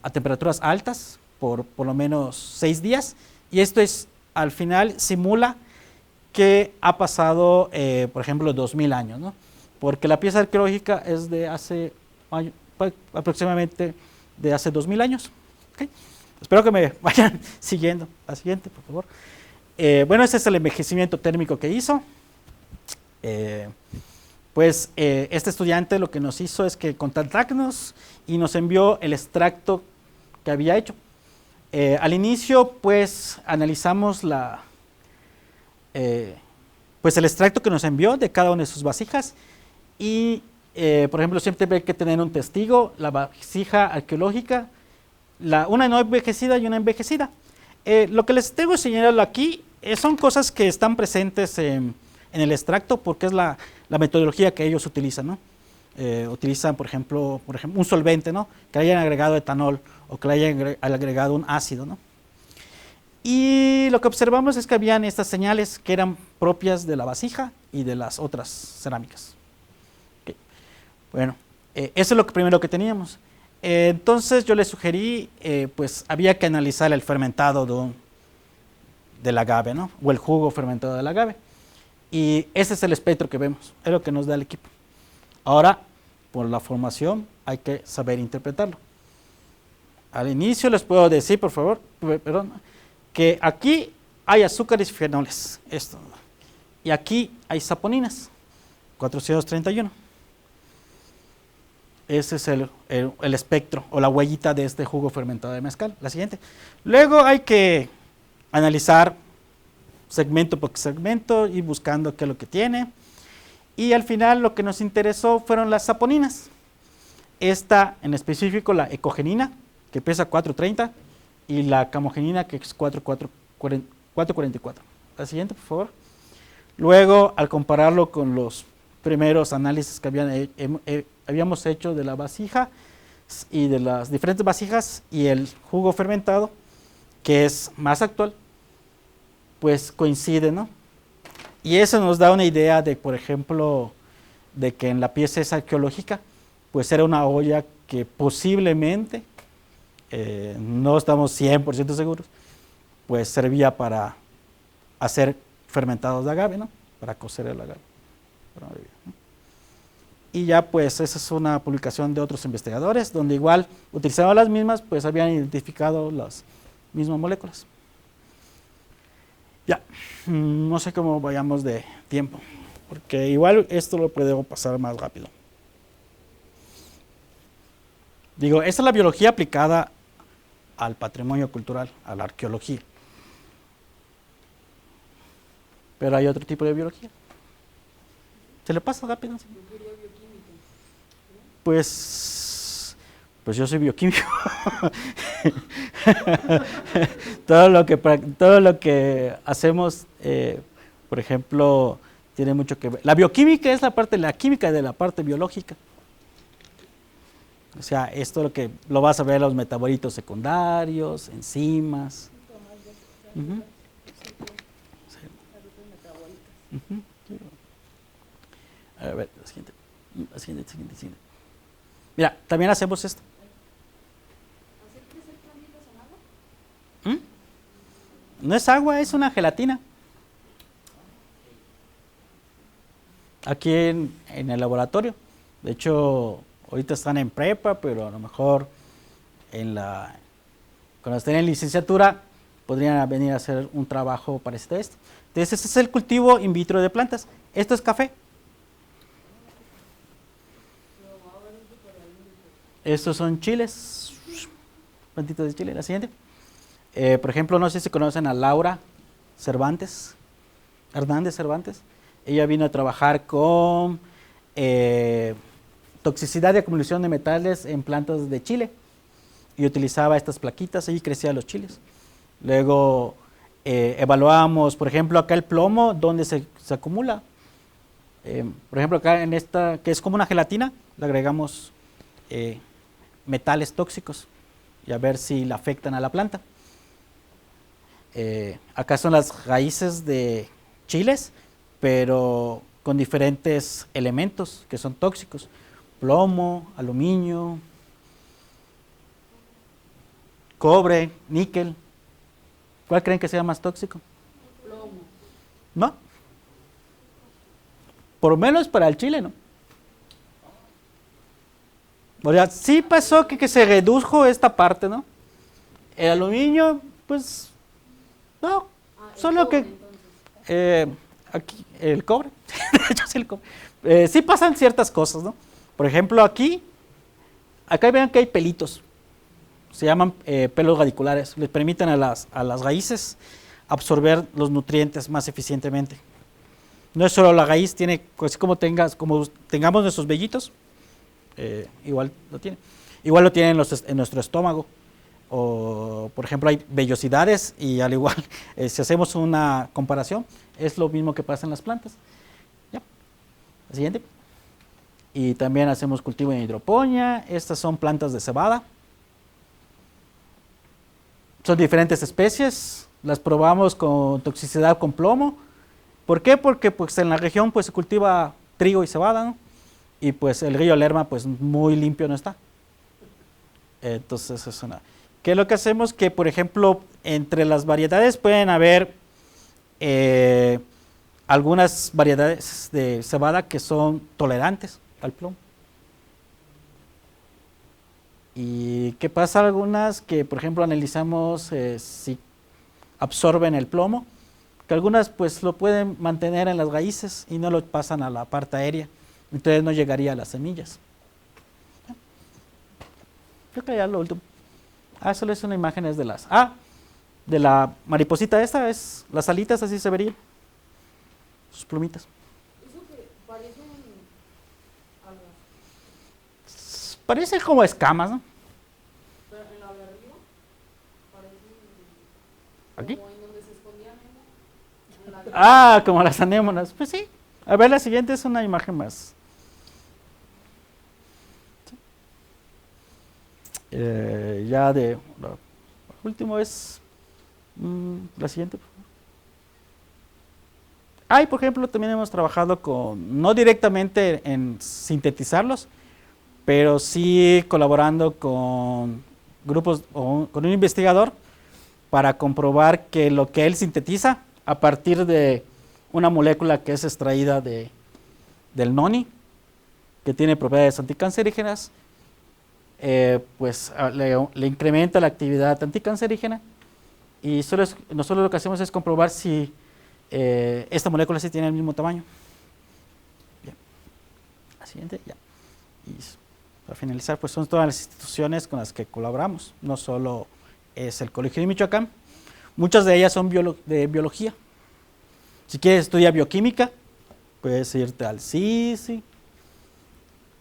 a temperaturas altas, por lo menos 6 días, y esto es, al final, simula que ha pasado, por ejemplo, 2000 años, ¿no? Porque la pieza arqueológica es de hace aproximadamente de hace 2000 años. ¿Okay? Espero que me vayan siguiendo. La siguiente, por favor. Bueno, ese es el envejecimiento térmico que hizo. Este estudiante lo que nos hizo es que contactarnos y nos envió el extracto que había hecho. Al inicio, pues, analizamos el extracto que nos envió de cada una de sus vasijas y, por ejemplo, siempre hay que tener un testigo, la vasija arqueológica, una no envejecida y una envejecida. Lo que les tengo señalado aquí son cosas que están presentes en el extracto porque es la metodología que ellos utilizan, ¿no? Utilizan, por ejemplo, un solvente, ¿no? Que le hayan agregado etanol o que le hayan agregado un ácido, ¿no? Y lo que observamos es que habían estas señales que eran propias de la vasija y de las otras cerámicas. Okay. Bueno, eso es lo primero que teníamos. Entonces yo les sugerí, pues había que analizar el fermentado del agave, ¿no? O el jugo fermentado del agave. Y ese es el espectro que vemos, es lo que nos da el equipo. Ahora, por la formación, hay que saber interpretarlo. Al inicio les puedo decir, por favor, perdón, que aquí hay azúcares y fenoles, esto, y aquí hay saponinas, 431. Ese es el espectro o la huellita de este jugo fermentado de mezcal. La siguiente. Luego hay que analizar segmento por segmento y buscando qué es lo que tiene. Y al final lo que nos interesó fueron las saponinas. Esta en específico, la ecogenina, que pesa 430, y la camogenina, que es 444. La siguiente, por favor. Luego, al compararlo con los primeros análisis que habíamos hecho de la vasija y de las diferentes vasijas y el jugo fermentado, que es más actual, pues coincide, ¿no? Y eso nos da una idea de, por ejemplo, de que en la pieza esa arqueológica, pues era una olla que posiblemente, no estamos 100% seguros, pues servía para hacer fermentados de agave, ¿no? Para cocer el agave. Y ya pues esa es una publicación de otros investigadores, donde igual utilizando las mismas, pues habían identificado las mismas moléculas. Ya, no sé cómo vayamos de tiempo, porque igual esto lo puedo pasar más rápido. Digo, esta es la biología aplicada al patrimonio cultural, a la arqueología. Pero hay otro tipo de biología. ¿Se le pasa rápido? Pues yo soy bioquímico. todo lo que hacemos, por ejemplo, tiene mucho que ver. La bioquímica es la química de la parte biológica. O sea, esto lo vas a ver en los metabolitos secundarios, enzimas. Uh-huh. Uh-huh. A ver, la siguiente. Mira, también hacemos esto. No es agua, es una gelatina. Aquí en el laboratorio. De hecho, ahorita están en prepa, pero a lo mejor cuando estén en licenciatura podrían venir a hacer un trabajo parecido a esto. Entonces, ese es el cultivo in vitro de plantas. Esto es café. Estos son chiles, plantitas de chile. La siguiente. Por ejemplo, no sé si conocen a Laura Hernández Cervantes. Ella vino a trabajar con toxicidad y acumulación de metales en plantas de chile y utilizaba estas plaquitas y crecían los chiles. Luego evaluábamos, por ejemplo, acá el plomo, donde se acumula. Por ejemplo, acá en esta, que es como una gelatina, le agregamos metales tóxicos y a ver si le afectan a la planta. Acá son las raíces de chiles, pero con diferentes elementos que son tóxicos: plomo, aluminio, cobre, níquel. ¿Cuál creen que sea más tóxico? Plomo. ¿No? Por lo menos para el Chile, ¿no? O sea, sí pasó que se redujo esta parte, ¿no? El aluminio, pues, no, El solo cobre, que entonces. aquí, el cobre, de hecho sí el cobre. Sí pasan ciertas cosas, ¿no? Por ejemplo, acá vean que hay pelitos, se llaman pelos radiculares, les permiten a las raíces absorber los nutrientes más eficientemente. No es solo la raíz, tiene, pues como tengamos nuestros vellitos, igual lo tiene. Igual lo tiene en nuestro estómago. O, por ejemplo, hay vellosidades y al igual, si hacemos una comparación, es lo mismo que pasa en las plantas. Ya. La siguiente. Y también hacemos cultivo en hidroponía. Estas son plantas de cebada. Son diferentes especies. Las probamos con toxicidad con plomo. ¿Por qué? Porque pues, en la región pues, se cultiva trigo y cebada, ¿no? Y pues el río Lerma pues, muy limpio no está. Entonces es una... ¿Qué es lo que hacemos? Que, por ejemplo, entre las variedades pueden haber algunas variedades de cebada que son tolerantes al plomo. ¿Y qué pasa? Algunas que, por ejemplo, analizamos si absorben el plomo, que algunas pues lo pueden mantener en las raíces y no lo pasan a la parte aérea, entonces no llegaría a las semillas. Creo que ya lo último. Solo es una imagen de de la mariposita esta, es las alitas, así se verían, sus plumitas. Eso que parecen algas. Parecen como escamas, ¿no? Pero en la de arriba parecen ¿Aquí? como en donde se escondían en la Como las anémonas, pues sí. A ver, la siguiente es una imagen más. Ya de lo último es la siguiente. Por ejemplo, también hemos trabajado no directamente en sintetizarlos, pero sí colaborando con grupos o con un investigador para comprobar que lo que él sintetiza a partir de una molécula que es extraída del noni, que tiene propiedades anticancerígenas, pues le incrementa la actividad anticancerígena y nosotros lo que hacemos es comprobar si esta molécula sí tiene el mismo tamaño. Bien. La siguiente, ya. Y para finalizar, pues son todas las instituciones con las que colaboramos, no solo es el Colegio de Michoacán, muchas de ellas son de biología. Si quieres estudiar bioquímica, puedes irte al CICI,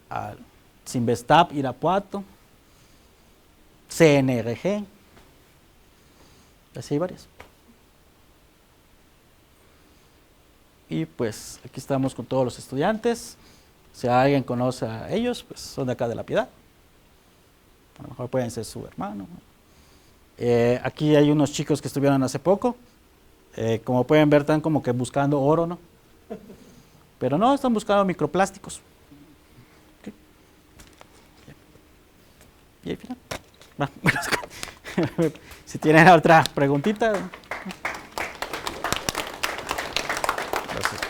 al Sinvestap, Irapuato, CNRG, así hay varias. Y pues aquí estamos con todos los estudiantes. Si alguien conoce a ellos, pues son de acá de La Piedad. A lo mejor pueden ser su hermano. Aquí hay unos chicos que estuvieron hace poco. Como pueden ver, están como que buscando oro, ¿no? Pero no, están buscando microplásticos. Okay. Y ahí final. Si tienen otra preguntita. Gracias.